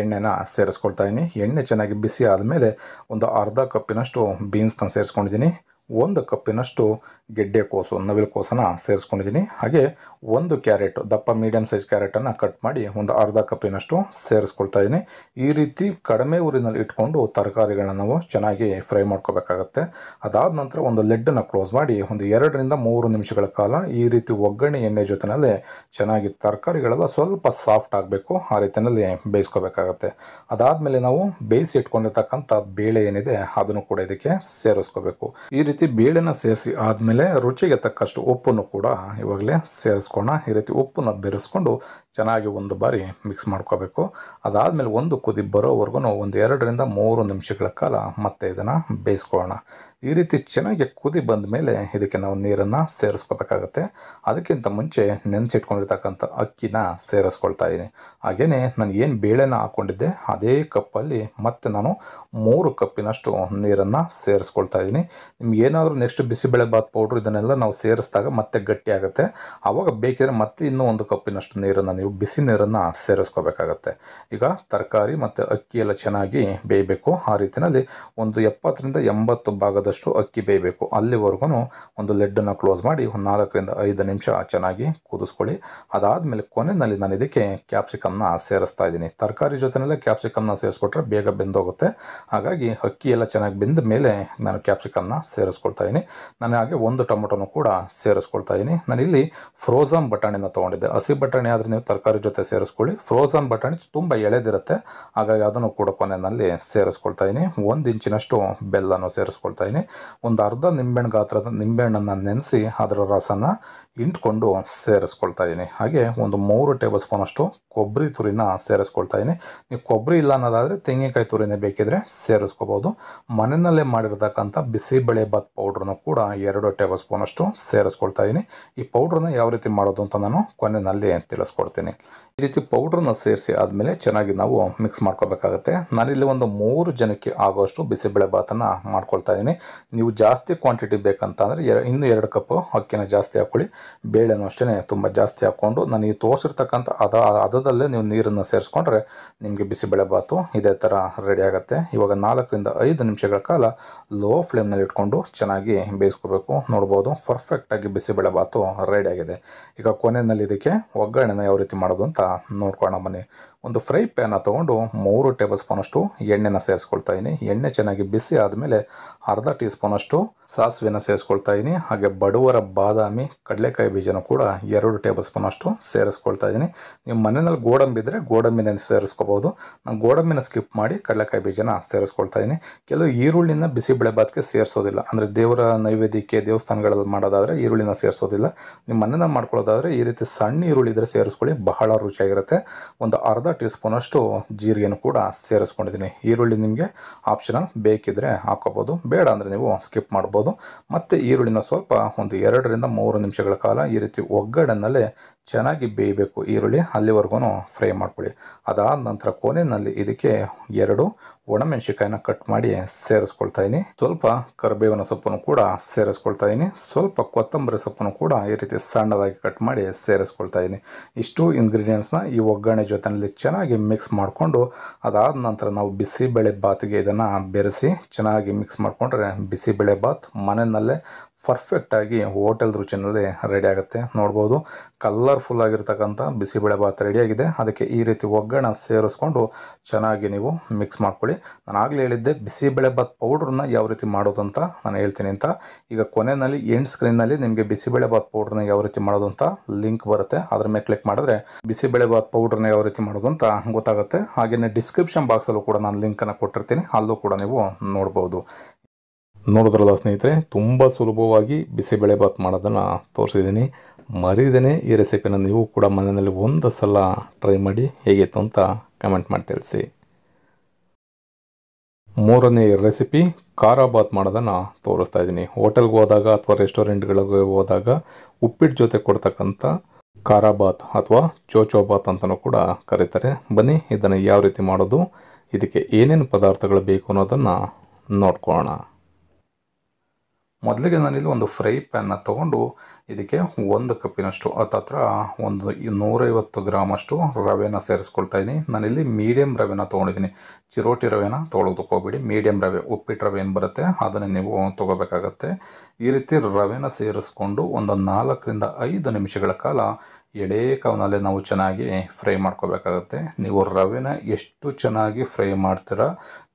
ಎಣ್ಣೆನ ಸೇರಿಸ್ಕೊಳ್ತಾ ಇದ್ದೀನಿ. ಎಣ್ಣೆ ಚೆನ್ನಾಗಿ ಬಿಸಿ ಆದಮೇಲೆ ಒಂದು ಅರ್ಧ ಕಪ್ಪಿನಷ್ಟು ಬೀನ್ಸ್ನ ಸೇರಿಸ್ಕೊಂಡಿದ್ದೀನಿ. 1 ಕಪ್ಪಿನಷ್ಟು ಗೆಡ್ಡೆ ಕೋಸು ನವಿಲು ಕೋಸನ್ನು ಸೇರಿಸ್ಕೊಂಡಿದ್ದೀನಿ. ಹಾಗೆ 1 ಕ್ಯಾರೆಟ್ ದಪ್ಪ ಮೀಡಿಯಮ್ ಸೈಜ್ ಕ್ಯಾರೆಟನ್ನು ಕಟ್ ಮಾಡಿ ಒಂದು ಅರ್ಧ ಕಪ್ಪಿನಷ್ಟು ಸೇರಿಸ್ಕೊಳ್ತಾ ಇದ್ದೀನಿ. ಈ ರೀತಿ ಕಡಿಮೆ ಊರಿನಲ್ಲಿ ಇಟ್ಕೊಂಡು ತರಕಾರಿಗಳನ್ನ ನಾವು ಚೆನ್ನಾಗಿ ಫ್ರೈ ಮಾಡ್ಕೋಬೇಕಾಗತ್ತೆ. ಅದಾದ ನಂತರ ಒಂದು ಲಿಡ್ಡನ್ನು ಕ್ಲೋಸ್ ಮಾಡಿ ಒಂದು 2 ರಿಂದ 3 ನಿಮಿಷಗಳ ಕಾಲ ಈ ರೀತಿ ಒಗ್ಗರಣೆ ಎಣ್ಣೆ ಜೊತೆಯಲ್ಲೇ ಚೆನ್ನಾಗಿ ತರಕಾರಿಗಳೆಲ್ಲ ಸ್ವಲ್ಪ ಸಾಫ್ಟ್ ಆಗಬೇಕು. ಆ ರೀತಿಯಲ್ಲಿ ಬೇಯಿಸ್ಕೋಬೇಕಾಗತ್ತೆ. ಅದಾದಮೇಲೆ ನಾವು ಬೇಯಿಸಿ ಇಟ್ಕೊಂಡಿರ್ತಕ್ಕಂಥ ಬೇಳೆ ಏನಿದೆ ಅದನ್ನು ಕೂಡ ಇದಕ್ಕೆ ಸೇರಿಸ್ಕೋಬೇಕು. ಈ ರೀತಿ ಬೇಳೆನ ಸೇರಿಸಿ ಆದಮೇಲೆ ರುಚಿಗೆ ತಕ್ಕಷ್ಟು ಉಪ್ಪನ್ನು ಕೂಡ ಇವಾಗಲೇ ಸೇರಿಸ್ಕೋಣ. ಈ ರೀತಿ ಉಪ್ಪನ್ನು ಬೆರೆಸ್ಕೊಂಡು ಚೆನ್ನಾಗಿ ಒಂದು ಬಾರಿ ಮಿಕ್ಸ್ ಮಾಡ್ಕೋಬೇಕು. ಅದಾದಮೇಲೆ ಒಂದು ಕುದಿ ಬರೋವರೆಗೂ ಒಂದು 2 ರಿಂದ 3 ನಿಮಿಷಗಳ ಕಾಲ ಮತ್ತೆ ಇದನ್ನು ಬೇಯಿಸ್ಕೊಳ್ಳೋಣ. ಈ ರೀತಿ ಚೆನ್ನಾಗಿ ಕುದಿ ಬಂದ ಮೇಲೆ ಇದಕ್ಕೆ ನಾವು ನೀರನ್ನು ಸೇರಿಸ್ಕೋಬೇಕಾಗತ್ತೆ. ಅದಕ್ಕಿಂತ ಮುಂಚೆ ನೆನೆಸಿಟ್ಕೊಂಡಿರ್ತಕ್ಕಂಥ ಅಕ್ಕಿನ ಸೇರಿಸ್ಕೊಳ್ತಾ ಇದ್ದೀನಿ. ಹಾಗೆಯೇ ನಾನು ಏನು ಬೇಳೆನ ಹಾಕ್ಕೊಂಡಿದ್ದೆ ಅದೇ ಕಪ್ಪಲ್ಲಿ ಮತ್ತೆ ನಾನು 3 ಕಪ್ಪಿನಷ್ಟು ನೀರನ್ನು ಸೇರಿಸ್ಕೊಳ್ತಾ ಇದ್ದೀನಿ. ನಿಮ್ಗೆ ಏನಾದರೂ ನೆಕ್ಸ್ಟ್ ಬಿಸಿಬೇಳೆ ಬಾತ್ ಪೌಡ್ರ್ ಇದನ್ನೆಲ್ಲ ನಾವು ಸೇರಿಸಿದಾಗ ಮತ್ತೆ ಗಟ್ಟಿ ಆಗುತ್ತೆ. ಆವಾಗ ಬೇಕಿದ್ರೆ ಮತ್ತೆ ಇನ್ನೂ 1 ಕಪ್ಪಿನಷ್ಟು ನೀರನ್ನು ನೀವು ಬಿಸಿ ನೀರನ್ನು ಸೇರಿಸ್ಕೋಬೇಕಾಗತ್ತೆ. ಈಗ ತರಕಾರಿ ಮತ್ತು ಅಕ್ಕಿ ಎಲ್ಲ ಚೆನ್ನಾಗಿ ಬೇಯಬೇಕು. ಆ ರೀತಿಯಲ್ಲಿ ಒಂದು 70 ರಿಂದ 80 ಭಾಗದಷ್ಟು ಅಕ್ಕಿ ಬೇಯಬೇಕು. ಅಲ್ಲಿವರೆಗೂ ಒಂದು ಲಿಡ್ಡನ್ನು ಕ್ಲೋಸ್ ಮಾಡಿ ಒಂದು 4 ರಿಂದ 5 ನಿಮಿಷ ಚೆನ್ನಾಗಿ ಕುದಿಸ್ಕೊಳ್ಳಿ. ಅದಾದಮೇಲೆ ಕೊನೆಯಲ್ಲಿ ನಾನು ಇದಕ್ಕೆ ಕ್ಯಾಪ್ಸಿಕಮ್ನ ಸೇರಿಸ್ತಾ ಇದ್ದೀನಿ. ತರಕಾರಿ ಜೊತೆಯಲ್ಲೇ ಕ್ಯಾಪ್ಸಿಕಮ್ನ ಸೇರಿಸ್ಕೊಟ್ರೆ ಬೇಗ ಬೆಂದೋಗುತ್ತೆ. ಹಾಗಾಗಿ ಅಕ್ಕಿ ಎಲ್ಲ ಚೆನ್ನಾಗಿ ಬೆಂದ ಮೇಲೆ ನಾನು ಕ್ಯಾಪ್ಸಿಕಮ್ನ ಸೇರಿಸ್ಕೊಳ್ತಾ ಇದ್ದೀನಿ. ನಾನು ಹಾಗೆ 1 ಟೊಮೊಟೊನು ಕೂಡ ಸೇರಿಸ್ಕೊಳ್ತಾ ಇದ್ದೀನಿ. ನಾನಿಲ್ಲಿ ಫ್ರೋಝನ್ ಬಟಾಣಿನ ತೊಗೊಂಡಿದ್ದೆ. ಹಸಿ ಬಟಾಣಿ ಆದರೆ ನೀವು ತರಕಾರಿ ಜೊತೆ ಸೇರಿಸ್ಕೊಳ್ಳಿ. ಫ್ರೋಝನ್ ಬಟಾಣಿ ತುಂಬ ಎಳೆದಿರುತ್ತೆ, ಹಾಗಾಗಿ ಅದನ್ನು ಕೂಡ ಕೊನೆಯಲ್ಲಿ ಸೇರಿಸ್ಕೊಳ್ತಾ ಇದ್ದೀನಿ. 1 ಇಂಚಿನಷ್ಟು ಬೆಲ್ಲನೂ ಸೇರಿಸ್ಕೊಳ್ತಾ ಇದ್ದೀನಿ. ಒಂದು ಅರ್ಧ ನಿಂಬೆಹಣ್ಣು ಗಾತ್ರದ ನಿಂಬೆಹಣ್ಣನ್ನು ನೆನೆಸಿ ಅದರ ರಸನ ಇಂಟ್ಕೊಂಡು ಸೇರಿಸ್ಕೊಳ್ತಾ ಇದ್ದೀನಿ. ಹಾಗೆ ಒಂದು 3 ಟೇಬಲ್ ಸ್ಪೂನಷ್ಟು ಕೊಬ್ಬರಿ ತುರಿನ ಸೇರಿಸ್ಕೊಳ್ತಾ ಇದ್ದೀನಿ. ನೀವು ಕೊಬ್ಬರಿ ಇಲ್ಲ ಅನ್ನೋದಾದರೆ ತೆಂಗಿನಕಾಯಿ ತುರಿನೇ ಬೇಕಿದ್ರೆ ಸೇರಿಸ್ಕೋಬೋದು. ಮನೆಯಲ್ಲೇ ಮಾಡಿರ್ತಕ್ಕಂಥ ಬಿಸಿಬೇಳೆಬಾತ್ ಪೌಡ್ರನ್ನು ಕೂಡ 2 ಟೇಬಲ್ ಸ್ಪೂನಷ್ಟು ಸೇರಿಸ್ಕೊಳ್ತಾ ಇದ್ದೀನಿ. ಈ ಪೌಡ್ರನ್ನ ಯಾವ ರೀತಿ ಮಾಡೋದು ಅಂತ ನಾನು ಕೊನೆಯಲ್ಲಿ ತಿಳಿಸ್ಕೊಡ್ತೀನಿ. ಈ ರೀತಿ ಪೌಡ್ರನ್ನ ಸೇರಿಸಿ ಆದಮೇಲೆ ಚೆನ್ನಾಗಿ ನಾವು ಮಿಕ್ಸ್ ಮಾಡ್ಕೋಬೇಕಾಗತ್ತೆ. ನಾನಿಲ್ಲಿ ಒಂದು 3 ಜನಕ್ಕೆ ಆಗೋಷ್ಟು ಬಿಸಿಬೇಳೆಬಾತನ್ನು ಮಾಡ್ಕೊಳ್ತಾ ಇದ್ದೀನಿ. ನೀವು ಜಾಸ್ತಿ ಕ್ವಾಂಟಿಟಿ ಬೇಕಂತಂದರೆ ಇನ್ನೂ 2 ಕಪ್ ಅಕ್ಕಿನ ಜಾಸ್ತಿ ಹಾಕ್ಕೊಳ್ಳಿ. ಬೇಳೆನೂ ಅಷ್ಟೇ ತುಂಬ ಜಾಸ್ತಿ ಹಾಕ್ಕೊಂಡು ನಾನು ಈ ತೋರಿಸಿರ್ತಕ್ಕಂಥ ಹದದಲ್ಲೇ ನೀವು ನೀರನ್ನು ಸೇರಿಸ್ಕೊಂಡ್ರೆ ನಿಮಗೆ ಬಿಸಿಬೇಳೆಬಾತು ಇದೇ ಥರ ರೆಡಿ ಆಗುತ್ತೆ. ಇವಾಗ 4 ರಿಂದ 5 ನಿಮಿಷಗಳ ಕಾಲ ಲೋ ಫ್ಲೇಮ್ನಲ್ಲಿ ಇಟ್ಕೊಂಡು ಚೆನ್ನಾಗಿ ಬೇಯಿಸ್ಕೋಬೇಕು. ನೋಡ್ಬೋದು ಪರ್ಫೆಕ್ಟಾಗಿ ಬಿಸಿಬೇಳೆಬಾತು ರೆಡಿ ಆಗಿದೆ. ಈಗ ಕೊನೆಯಲ್ಲಿ ಇದಕ್ಕೆ ಒಗ್ಗರಣೆನ ಯಾವ ರೀತಿ ಮಾಡೋದು ಅಂತ ನೋಡ್ಕೊಳ್ಳೋಣ ಬನ್ನಿ. ಒಂದು ಫ್ರೈ ಪ್ಯಾನ ತೊಗೊಂಡು 3 ಟೇಬಲ್ ಸ್ಪೂನಷ್ಟು ಎಣ್ಣೆನ ಸೇರಿಸ್ಕೊಳ್ತಾ ಇದ್ದೀನಿ. ಎಣ್ಣೆ ಚೆನ್ನಾಗಿ ಬಿಸಿ ಆದಮೇಲೆ ಅರ್ಧ ಟೀ ಸ್ಪೂನಷ್ಟು ಸಾಸಿವೆನ ಸೇರಿಸ್ಕೊಳ್ತಾ ಇದ್ದೀನಿ. ಹಾಗೆ ಬಡವರ ಬಾದಾಮಿ ಕಡಲೆಕಾಯಿ ಬೀಜನೂ ಕೂಡ 2 ಟೇಬಲ್ ಸ್ಪೂನಷ್ಟು ಸೇರಿಸ್ಕೊಳ್ತಾ ಇದ್ದೀನಿ. ನೀವು ಮನೆಯಲ್ಲಿ ಗೋಡಂಬಿ ಇದ್ದರೆ ಗೋಡಂಬಿನ ಸೇರಿಸ್ಕೋಬೋದು. ನಾನು ಗೋಡಂಬಿನ ಸ್ಕಿಪ್ ಮಾಡಿ ಕಡಲೆಕಾಯಿ ಬೀಜನ ಸೇರಿಸ್ಕೊಳ್ತಾ ಇದ್ದೀನಿ. ಕೆಲವು ಈರುಳ್ಳಿನ ಬಿಸಿಬೇಳೆಬಾತ್ಗೆ ಸೇರಿಸೋದಿಲ್ಲ, ಅಂದರೆ ದೇವರ ನೈವೇದ್ಯಕ್ಕೆ ದೇವಸ್ಥಾನಗಳಲ್ಲಿ ಮಾಡೋದಾದರೆ ಈರುಳ್ಳಿನ ಸೇರಿಸೋದಿಲ್ಲ. ನಿಮ್ಮ ಮನೆಯಲ್ಲಿ ಮಾಡ್ಕೊಳ್ಳೋದಾದರೆ ಈ ರೀತಿ ಸಣ್ಣ ಈರುಳ್ಳಿ ಇದ್ದರೆ ಸೇರಿಸ್ಕೊಳ್ಳಿ, ಬಹಳ ರುಚಿಯಾಗಿರುತ್ತೆ. ಒಂದು ಅರ್ಧ ಟೀ ಸ್ಪೂನಷ್ಟು ಜೀರಿಗೆನೂ ಕೂಡ ಸೇರಿಸ್ಕೊಂಡಿದ್ದೀನಿ. ಈರುಳ್ಳಿ ನಿಮಗೆ ಆಪ್ಷನಲ್, ಬೇಕಿದ್ದರೆ ಹಾಕೋಬೋದು, ಬೇಡ ಅಂದರೆ ನೀವು ಸ್ಕಿಪ್ ಮಾಡ್ಬೋದು. ಮತ್ತು ಈರುಳ್ಳಿನ ಸ್ವಲ್ಪ ಒಂದು 2 ರಿಂದ 3 ನಿಮಿಷಗಳ ಕಾಲ ಈ ರೀತಿ ಒಗ್ಗರಣೆನಲ್ಲೇ ಚೆನ್ನಾಗಿ ಬೇಯಬೇಕು. ಈರುಳ್ಳಿ ಅಲ್ಲಿವರೆಗೂ ಫ್ರೈ ಮಾಡ್ಕೊಳ್ಳಿ. ಅದಾದ ನಂತರ ಕೊನೆಯಲ್ಲಿ ಇದಕ್ಕೆ 2 ಒಣಮೆಣಸಿಕಾಯಿನ ಕಟ್ ಮಾಡಿ ಸೇರಿಸ್ಕೊಳ್ತಾ ಇದ್ದೀನಿ. ಸ್ವಲ್ಪ ಕರಿಬೇವಿನ ಸೊಪ್ಪನ್ನು ಕೂಡ ಸೇರಿಸ್ಕೊಳ್ತಾ ಇದ್ದೀನಿ. ಸ್ವಲ್ಪ ಕೊತ್ತಂಬರಿ ಸೊಪ್ಪನ್ನು ಕೂಡ ಈ ರೀತಿ ಸಣ್ಣದಾಗಿ ಕಟ್ ಮಾಡಿ ಸೇರಿಸ್ಕೊಳ್ತಾ ಇದ್ದೀನಿ. ಇಷ್ಟು ಇಂಗ್ರೀಡಿಯೆಂಟ್ಸ್ನ ಈ ಒಗ್ಗರಣೆ ಜೊತೆಯಲ್ಲಿ ಚೆನ್ನಾಗಿ ಮಿಕ್ಸ್ ಮಾಡಿಕೊಂಡು ಅದಾದ ನಂತರ ನಾವು ಬಿಸಿಬೇಳೆಬಾತ್ಗೆ ಇದನ್ನು ಬೆರೆಸಿ ಚೆನ್ನಾಗಿ ಮಿಕ್ಸ್ ಮಾಡಿಕೊಂಡ್ರೆ ಬಿಸಿಬೇಳೆಬಾತ್ ಮನೆಯಲ್ಲೇ ಪರ್ಫೆಕ್ಟಾಗಿ ಹೋಟೆಲ್ ರುಚಿನಲ್ಲಿ ರೆಡಿ ಆಗುತ್ತೆ. ನೋಡ್ಬೋದು ಕಲರ್ಫುಲ್ ಆಗಿರ್ತಕ್ಕಂಥ ಬಿಸಿಬೇಳೆಬಾತ್ ರೆಡಿಯಾಗಿದೆ. ಅದಕ್ಕೆ ಈ ರೀತಿ ಒಗ್ಗರಣೆ ಸೇರಿಸ್ಕೊಂಡು ಚೆನ್ನಾಗಿ ನೀವು ಮಿಕ್ಸ್ ಮಾಡ್ಕೊಳ್ಳಿ. ನಾನು ಆಗಲೇ ಹೇಳಿದ್ದೆ ಬಿಸಿಬೇಳೆಬಾತ್ ಪೌಡ್ರನ್ನ ಯಾವ ರೀತಿ ಮಾಡೋದು ಅಂತ ನಾನು ಹೇಳ್ತೀನಿ ಅಂತ. ಈಗ ಕೊನೆಯಲ್ಲಿ ಎಂಡ್ ಸ್ಕ್ರೀನ್ನಲ್ಲಿ ನಿಮಗೆ ಬಿಸಿಬೇಳೆಬಾತ್ ಪೌಡ್ರನ್ನ ಯಾವ ರೀತಿ ಮಾಡೋದು ಅಂತ ಲಿಂಕ್ ಬರುತ್ತೆ. ಅದ್ರ ಮೇಲೆ ಕ್ಲಿಕ್ ಮಾಡಿದ್ರೆ ಬಿಸಿಬೇಳೆಬಾತ್ ಪೌಡ್ರನ್ನ ಯಾವ ರೀತಿ ಮಾಡೋದು ಅಂತ ಗೊತ್ತಾಗುತ್ತೆ. ಹಾಗೆಯೇ ಡಿಸ್ಕ್ರಿಪ್ಷನ್ ಬಾಕ್ಸಲ್ಲೂ ಕೂಡ ನಾನು ಲಿಂಕನ್ನು ಕೊಟ್ಟಿರ್ತೀನಿ, ಅಲ್ಲೂ ಕೂಡ ನೀವು ನೋಡ್ಬೋದು. ನೋಡಿದ್ರಲ್ಲ ಸ್ನೇಹಿತರೆ, ತುಂಬ ಸುಲಭವಾಗಿ ಬಿಸಿಬೇಳೆಬಾತ್ ಮಾಡೋದನ್ನು ತೋರಿಸಿದ್ದೀನಿ. ಮರಿದೇನೆ ಈ ರೆಸಿಪಿನ ನೀವು ಕೂಡ ಮನೆಯಲ್ಲಿ ಒಂದು ಸಲ ಟ್ರೈ ಮಾಡಿ ಹೇಗಿತ್ತು ಅಂತ ಕಮೆಂಟ್ ಮಾಡಿ ತಿಳಿಸಿ. 3ನೇ ರೆಸಿಪಿ ಖಾರ ಬಾತ್ ಮಾಡೋದನ್ನು ತೋರಿಸ್ತಾ ಇದ್ದೀನಿ. ಹೋಟೆಲ್ಗೆ ಹೋದಾಗ ಅಥವಾ ರೆಸ್ಟೋರೆಂಟ್ಗಳಿಗೆ ಹೋದಾಗ ಉಪ್ಪಿಟ್ಟು ಜೊತೆ ಕೊಡ್ತಕ್ಕಂಥ ಖಾರ ಬಾತ್ ಅಥವಾ ಚೋಚೋ ಬಾತ್ ಅಂತಲೂ ಕೂಡ ಕರೀತಾರೆ. ಬನ್ನಿ ಇದನ್ನು ಯಾವ ರೀತಿ ಮಾಡೋದು, ಇದಕ್ಕೆ ಏನೇನು ಪದಾರ್ಥಗಳು ಬೇಕು ಅನ್ನೋದನ್ನು ನೋಡ್ಕೊಳ್ಳೋಣ. ಮೊದಲಿಗೆ ನಾನಿಲ್ಲಿ ಒಂದು ಫ್ರೈ ಪ್ಯಾನ್ನ ತೊಗೊಂಡು ಇದಕ್ಕೆ 1 ಕಪ್ಪಿನಷ್ಟು ಹತ್ತಿರ ಒಂದು 150 ಗ್ರಾಮಷ್ಟು ರವೆನ ಸೇರಿಸ್ಕೊಳ್ತಾ ಇದ್ದೀನಿ. ನಾನಿಲ್ಲಿ ಮೀಡಿಯಮ್ ರವೆನ ತೊಗೊಂಡಿದ್ದೀನಿ, ಚಿರೋಟಿ ರವೆನ ತೊಗೊಳೋದಕ್ಕೆ ಹೋಗ್ಬೇಡಿ. ಮೀಡಿಯಮ್ ರವೆ, ಉಪ್ಪಿಟ್ಟು ರವೆ ಏನು ಬರುತ್ತೆ ಅದನ್ನೇ ನೀವು ತೊಗೋಬೇಕಾಗತ್ತೆ. ಈ ರೀತಿ ರವೆನ ಸೇರಿಸ್ಕೊಂಡು ಒಂದು 4 ರಿಂದ 5 ನಿಮಿಷಗಳ ಕಾಲ ಎಳೆ ಕವನಲ್ಲೇ ನಾವು ಚೆನ್ನಾಗಿ ಫ್ರೈ ಮಾಡ್ಕೋಬೇಕಾಗತ್ತೆ. ನೀವು ರವೆನ ಎಷ್ಟು ಚೆನ್ನಾಗಿ ಫ್ರೈ ಮಾಡ್ತೀರಾ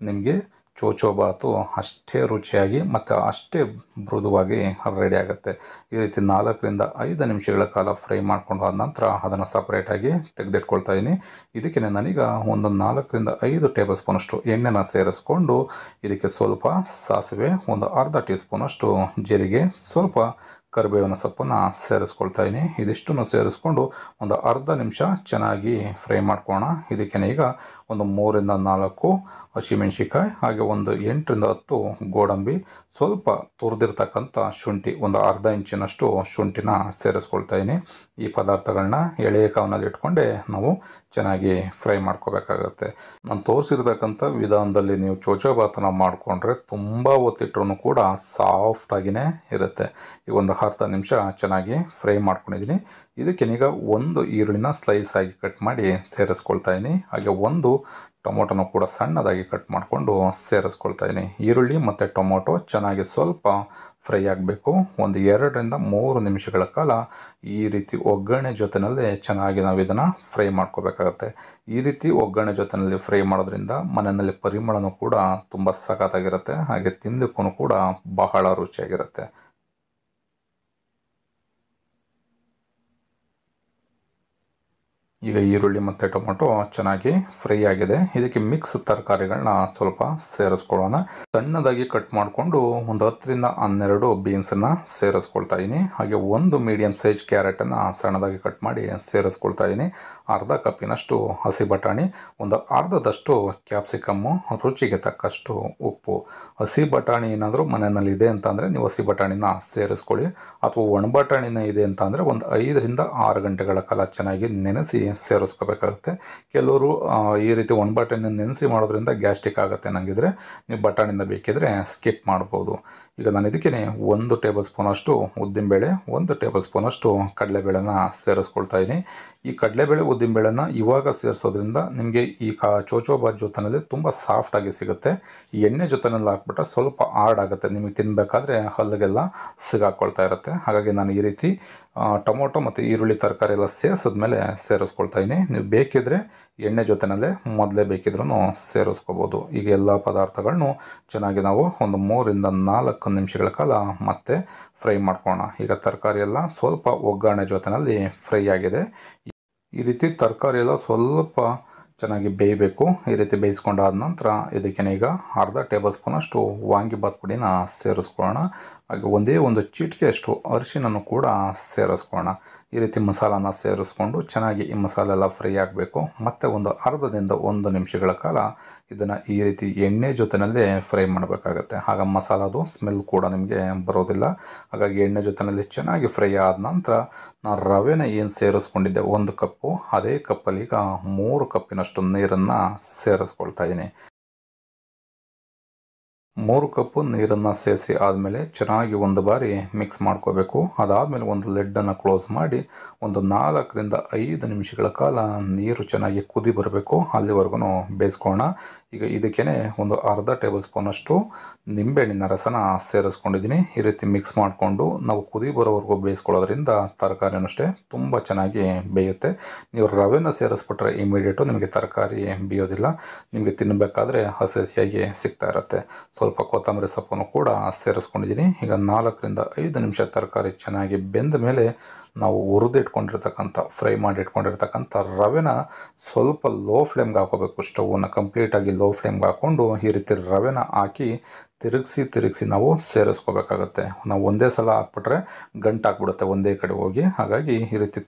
ನಿಮಗೆ ಚೋಚೋ ಬಾತು ಅಷ್ಟೇ ರುಚಿಯಾಗಿ ಮತ್ತು ಅಷ್ಟೇ ಮೃದುವಾಗಿ ರೆಡಿ ಆಗುತ್ತೆ. ಈ ರೀತಿ 4 ರಿಂದ 5 ನಿಮಿಷಗಳ ಕಾಲ ಫ್ರೈ ಮಾಡ್ಕೊಂಡು ಆದ ನಂತರ ಅದನ್ನು ಸಪ್ರೇಟಾಗಿ ತೆಗೆದಿಟ್ಕೊಳ್ತಾ ಇದ್ದೀನಿ. ಇದಕ್ಕೆ ನಾನೀಗ ಒಂದು 4 ರಿಂದ 5 ಟೇಬಲ್ ಸ್ಪೂನಷ್ಟು ಎಣ್ಣೆನ ಸೇರಿಸ್ಕೊಂಡು ಇದಕ್ಕೆ ಸ್ವಲ್ಪ ಸಾಸಿವೆ, ಒಂದು ಅರ್ಧ ಟೀ ಸ್ಪೂನಷ್ಟು ಜೀರಿಗೆ, ಸ್ವಲ್ಪ ಕರಿಬೇವಿನ ಸೊಪ್ಪನ್ನು ಸೇರಿಸ್ಕೊಳ್ತಾ ಇದ್ದೀನಿ. ಇದಿಷ್ಟನ್ನು ಸೇರಿಸ್ಕೊಂಡು ಒಂದು ಅರ್ಧ ನಿಮಿಷ ಚೆನ್ನಾಗಿ ಫ್ರೈ ಮಾಡ್ಕೊಳ್ಳೋಣ. ಇದಕ್ಕೆ ಈಗ ಒಂದು 3 ರಿಂದ 4 ಹಸಿಮೆಣಸಿಕಾಯಿ, ಹಾಗೆ ಒಂದು 8 ರಿಂದ 10 ಗೋಡಂಬಿ, ಸ್ವಲ್ಪ ತುರಿದಿರ್ತಕ್ಕಂಥ ಶುಂಠಿ, ಒಂದು ಅರ್ಧ ಇಂಚಿನಷ್ಟು ಶುಂಠಿನ ಸೇರಿಸ್ಕೊಳ್ತಾ ಇದ್ದೀನಿ. ಈ ಪದಾರ್ಥಗಳನ್ನ ಎಳೆಯ ಕಾವನಲ್ಲಿ ಇಟ್ಕೊಂಡೆ ನಾವು ಚೆನ್ನಾಗಿ ಫ್ರೈ ಮಾಡ್ಕೋಬೇಕಾಗತ್ತೆ. ನಾನು ತೋರಿಸಿರ್ತಕ್ಕಂಥ ವಿಧಾನದಲ್ಲಿ ನೀವು ಚೋಚೋ ಬಾತನ್ನು ಮಾಡಿಕೊಂಡ್ರೆ ತುಂಬ ಹೊತ್ತಿಟ್ರೂ ಕೂಡ ಸಾಫ್ಟಾಗಿಯೇ ಇರುತ್ತೆ. ಈಗ ಒಂದು ಅರ್ಧ ನಿಮಿಷ ಚೆನ್ನಾಗಿ ಫ್ರೈ ಮಾಡ್ಕೊಂಡಿದ್ದೀನಿ. ಇದಕ್ಕೆ ಈಗ ಒಂದು ಈರುಳ್ಳಿನ ಸ್ಲೈಸ್ ಆಗಿ ಕಟ್ ಮಾಡಿ ಸೇರಿಸ್ಕೊಳ್ತಾ ಇದ್ದೀನಿ. ಹಾಗೆ ಒಂದು ಟೊಮೊಟೊನ ಕೂಡ ಸಣ್ಣದಾಗಿ ಕಟ್ ಮಾಡಿಕೊಂಡು ಸೇರಿಸ್ಕೊಳ್ತಾ ಇದ್ದೀನಿ. ಈರುಳ್ಳಿ ಮತ್ತು ಟೊಮೊಟೊ ಚೆನ್ನಾಗಿ ಸ್ವಲ್ಪ ಫ್ರೈ ಆಗಬೇಕು. ಒಂದು 2 ರಿಂದ 3 ನಿಮಿಷಗಳ ಕಾಲ ಈ ರೀತಿ ಒಗ್ಗರಣೆ ಜೊತೆಯಲ್ಲೇ ಚೆನ್ನಾಗಿ ನಾವು ಇದನ್ನು ಫ್ರೈ ಮಾಡ್ಕೋಬೇಕಾಗತ್ತೆ. ಈ ರೀತಿ ಒಗ್ಗರಣೆ ಜೊತೆಯಲ್ಲಿ ಫ್ರೈ ಮಾಡೋದ್ರಿಂದ ಮನೆಯಲ್ಲಿ ಪರಿಮಳನೂ ಕೂಡ ತುಂಬ ಸಖತ್ತಾಗಿರುತ್ತೆ, ಹಾಗೆ ತಿಂದಕ್ಕೂ ಕೂಡ ಬಹಳ ರುಚಿಯಾಗಿರುತ್ತೆ. ಈಗ ಈರುಳ್ಳಿ ಮತ್ತು ಟೊಮೊಟೊ ಚೆನ್ನಾಗಿ ಫ್ರೈ ಆಗಿದೆ. ಇದಕ್ಕೆ ಮಿಕ್ಸ್ ತರಕಾರಿಗಳನ್ನ ಸ್ವಲ್ಪ ಸೇರಿಸ್ಕೊಳ್ಳೋಣ. ಸಣ್ಣದಾಗಿ ಕಟ್ ಮಾಡಿಕೊಂಡು ಒಂದು 10ರಿಂದ 12 ಬೀನ್ಸನ್ನು ಸೇರಿಸ್ಕೊಳ್ತಾ ಇದ್ದೀನಿ. ಹಾಗೆ ಒಂದು ಮೀಡಿಯಮ್ ಸೈಜ್ ಕ್ಯಾರೆಟನ್ನು ಸಣ್ಣದಾಗಿ ಕಟ್ ಮಾಡಿ ಸೇರಿಸ್ಕೊಳ್ತಾ ಇದ್ದೀನಿ. ಅರ್ಧ ಕಪ್ಪಿನಷ್ಟು ಹಸಿ ಬಟಾಣಿ, ಒಂದು ಅರ್ಧದಷ್ಟು ಕ್ಯಾಪ್ಸಿಕಮ್ಮು, ರುಚಿಗೆ ತಕ್ಕಷ್ಟು ಉಪ್ಪು. ಹಸಿ ಬಟಾಣಿ ಏನಾದರೂ ಮನೆಯಲ್ಲಿ ಇದೆ ಅಂತಂದರೆ ನೀವು ಹಸಿ ಬಟಾಣಿನ ಸೇರಿಸ್ಕೊಳ್ಳಿ, ಅಥವಾ ಒಣ ಬಟಾಣಿನ ಇದೆ ಅಂತಂದರೆ ಒಂದು 5ರಿಂದ 6 ಗಂಟೆಗಳ ಕಾಲ ಚೆನ್ನಾಗಿ ನೆನೆಸಿ ಸೇರಿಸ್ಕೋಬೇಕಾಗುತ್ತೆ. ಕೆಲವರು ಈ ರೀತಿ ಒಣ ಬಟಾಣಿನ ನೆನೆಸಿ ಮಾಡೋದ್ರಿಂದ ಗ್ಯಾಸ್ಟ್ರಿಕ್ ಆಗುತ್ತೆ ಅನ್ನಂಗಿದ್ರೆ ನೀವು ಬಟಾಣಿಂದ ಬೇಕಿದ್ರೆ ಸ್ಕಿಪ್ ಮಾಡ್ಬೋದು. ಈಗ ನಾನು ಇದಕ್ಕೆ 1 ಟೇಬಲ್ ಸ್ಪೂನಷ್ಟು ಉದ್ದಿನಬೇಳೆ, 1 ಟೇಬಲ್ ಸ್ಪೂನಷ್ಟು ಕಡಲೆಬೇಳೆನ ಸೇರಿಸ್ಕೊಳ್ತಾ ಇದ್ದೀನಿ. ಈ ಕಡಲೆಬೇಳೆ ಉದ್ದಿನಬೇಳೆನ ಇವಾಗ ಸೇರಿಸೋದ್ರಿಂದ ನಿಮಗೆ ಈ ಚೋಚೋಬಾತ್ ಜೊತೆಯಲ್ಲಿ ತುಂಬ ಸಾಫ್ಟಾಗಿ ಸಿಗುತ್ತೆ. ಈ ಎಣ್ಣೆ ಜೊತೆಯಲ್ಲಿ ಹಾಕ್ಬಿಟ್ರೆ ಸ್ವಲ್ಪ ಹಾರ್ಡ್ ಆಗುತ್ತೆ, ನಿಮಗೆ ತಿನ್ನಬೇಕಾದ್ರೆ ಹಲ್ಲಿಗೆಲ್ಲ ಸಿಗಾಕೊಳ್ತಾ ಇರುತ್ತೆ. ಹಾಗಾಗಿ ನಾನು ಈ ರೀತಿ ಟೊಮೊಟೊ ಮತ್ತು ಈರುಳ್ಳಿ ತರಕಾರಿ ಎಲ್ಲ ಸೇರಿಸಿದ್ಮೇಲೆ ಸೇರಿಸ್ಕೊಳ್ತಾ ಇದ್ದೀನಿ. ನೀವು ಬೇಕಿದ್ರೆ ಎಣ್ಣೆ ಜೊತೆಯಲ್ಲೇ ಮೊದಲೇ ಬೇಕಿದ್ರೂ ಸೇರಿಸ್ಕೋಬೋದು. ಈಗ ಎಲ್ಲ ಪದಾರ್ಥಗಳನ್ನು ಚೆನ್ನಾಗಿ ನಾವು ಒಂದು 3ರಿಂದ 4 ನಿಮಿಷಗಳ ಕಾಲ ಮತ್ತೆ ಫ್ರೈ ಮಾಡ್ಕೊಳ್ಳೋಣ. ಈಗ ತರಕಾರಿ ಎಲ್ಲ ಸ್ವಲ್ಪ ಒಗ್ಗರಣೆ ಜೊತೆಯಲ್ಲಿ ಫ್ರೈ ಆಗಿದೆ. ಈ ರೀತಿ ತರಕಾರಿ ಎಲ್ಲ ಸ್ವಲ್ಪ ಚೆನ್ನಾಗಿ ಬೇಯಬೇಕು. ಈ ರೀತಿ ಬೇಯಿಸ್ಕೊಂಡಾದ ನಂತರ ಇದಕ್ಕೆ ಈಗ ಅರ್ಧ ಟೇಬಲ್ ಸ್ಪೂನಷ್ಟು ವಾಂಗಿಬಾತ್ ಪುಡಿನ ಸೇರಿಸ್ಕೊಳ್ಳೋಣ. ಹಾಗೆ ಒಂದೇ ಒಂದು ಚಿಟಿಕೆಯಷ್ಟು ಅರಿಶಿನನ್ನು ಕೂಡ ಸೇರಿಸ್ಕೊಳ್ಳೋಣ. ಈ ರೀತಿ ಮಸಾಲಾನ ಸೇರಿಸ್ಕೊಂಡು ಚೆನ್ನಾಗಿ ಈ ಮಸಾಲೆ ಎಲ್ಲ ಫ್ರೈ ಆಗಬೇಕು. ಮತ್ತು ಒಂದು ಅರ್ಧದಿಂದ 1 ನಿಮಿಷಗಳ ಕಾಲ ಇದನ್ನು ಈ ರೀತಿ ಎಣ್ಣೆ ಜೊತೆಯಲ್ಲೇ ಫ್ರೈ ಮಾಡಬೇಕಾಗತ್ತೆ. ಆಗ ಮಸಾಲದು ಸ್ಮೆಲ್ ಕೂಡ ನಿಮಗೆ ಬರೋದಿಲ್ಲ. ಹಾಗಾಗಿ ಎಣ್ಣೆ ಜೊತೆಯಲ್ಲಿ ಚೆನ್ನಾಗಿ ಫ್ರೈ ಆದ ನಂತರ ನಾನು ರವೆನ ಏನು ಸೇರಿಸ್ಕೊಂಡಿದ್ದೆ 1 ಕಪ್ಪು, ಅದೇ ಕಪ್ಪಲ್ಲಿ ಈಗ 3 ಕಪ್ಪಿನಷ್ಟು ನೀರನ್ನು ಸೇರಿಸ್ಕೊಳ್ತಾ ಇದ್ದೀನಿ. 3 ಕಪ್ಪು ನೀರನ್ನು ಸೇರಿಸಿ ಆದಮೇಲೆ ಚೆನ್ನಾಗಿ ಒಂದು ಬಾರಿ ಮಿಕ್ಸ್ ಮಾಡ್ಕೋಬೇಕು. ಅದಾದಮೇಲೆ ಒಂದು ಲಿಡ್ಡನ್ನು ಕ್ಲೋಸ್ ಮಾಡಿ ಒಂದು 4ರಿಂದ 5 ನಿಮಿಷಗಳ ಕಾಲ ನೀರು ಚೆನ್ನಾಗಿ ಕುದಿ ಬರಬೇಕು, ಅಲ್ಲಿವರೆಗೂ ಬೇಯಿಸ್ಕೊಳ್ಳೋಣ. ಈಗ ಇದಕ್ಕೇ ಒಂದು ಅರ್ಧ ಟೇಬಲ್ ಸ್ಪೂನಷ್ಟು ನಿಂಬೆಹಣ್ಣಿನ ರಸನ ಸೇರಿಸ್ಕೊಂಡಿದ್ದೀನಿ. ಈ ರೀತಿ ಮಿಕ್ಸ್ ಮಾಡಿಕೊಂಡು ನಾವು ಕುದಿ ಬರೋವರೆಗೂ ಬೇಯಿಸ್ಕೊಳ್ಳೋದ್ರಿಂದ ತರಕಾರಿನೂ ಅಷ್ಟೇ ತುಂಬ ಚೆನ್ನಾಗಿ ಬೇಯುತ್ತೆ. ನೀವು ರವೆನ ಸೇರಿಸ್ಬಿಟ್ರೆ ಇಮಿಡಿಯೇಟು ನಿಮಗೆ ತರಕಾರಿ ಬೇಯೋದಿಲ್ಲ, ನಿಮಗೆ ತಿನ್ನಬೇಕಾದ್ರೆ ಹಸಿ ಹಸಿಯಾಗಿ ಸಿಗ್ತಾ ಇರುತ್ತೆ. ಸ್ವಲ್ಪ ಕೊತ್ತಂಬರಿ ಸೊಪ್ಪನ್ನು ಕೂಡ ಸೇರಿಸ್ಕೊಂಡಿದ್ದೀನಿ. ಈಗ 4ರಿಂದ 5 ನಿಮಿಷ ತರಕಾರಿ ಚೆನ್ನಾಗಿ ಬೆಂದ ಮೇಲೆ ನಾವು ಹುರಿದಿಟ್ಕೊಂಡಿರ್ತಕ್ಕಂಥ ಫ್ರೈ ಮಾಡಿ ಇಟ್ಕೊಂಡಿರ್ತಕ್ಕಂಥ ರವೆನ ಸ್ವಲ್ಪ ಲೋ ಫ್ಲೇಮ್ಗೆ ಹಾಕೋಬೇಕು. ಸ್ಟವನ್ನು ಕಂಪ್ಲೀಟಾಗಿ ಲೋ ಫ್ಲೇಮ್ಗೆ ಹಾಕ್ಕೊಂಡು ಈ ರೀತಿ ರವೆನ ಹಾಕಿ ತಿರುಗಿಸಿ ನಾವು ಸೇರಿಸ್ಕೋಬೇಕಾಗತ್ತೆ. ನಾವು ಒಂದೇ ಸಲ ಹಾಕ್ಬಿಟ್ರೆ ಗಂಟಾಗ್ಬಿಡುತ್ತೆ ಒಂದೇ ಕಡೆ ಹೋಗಿ. ಹಾಗಾಗಿ ಈ ರೀತಿ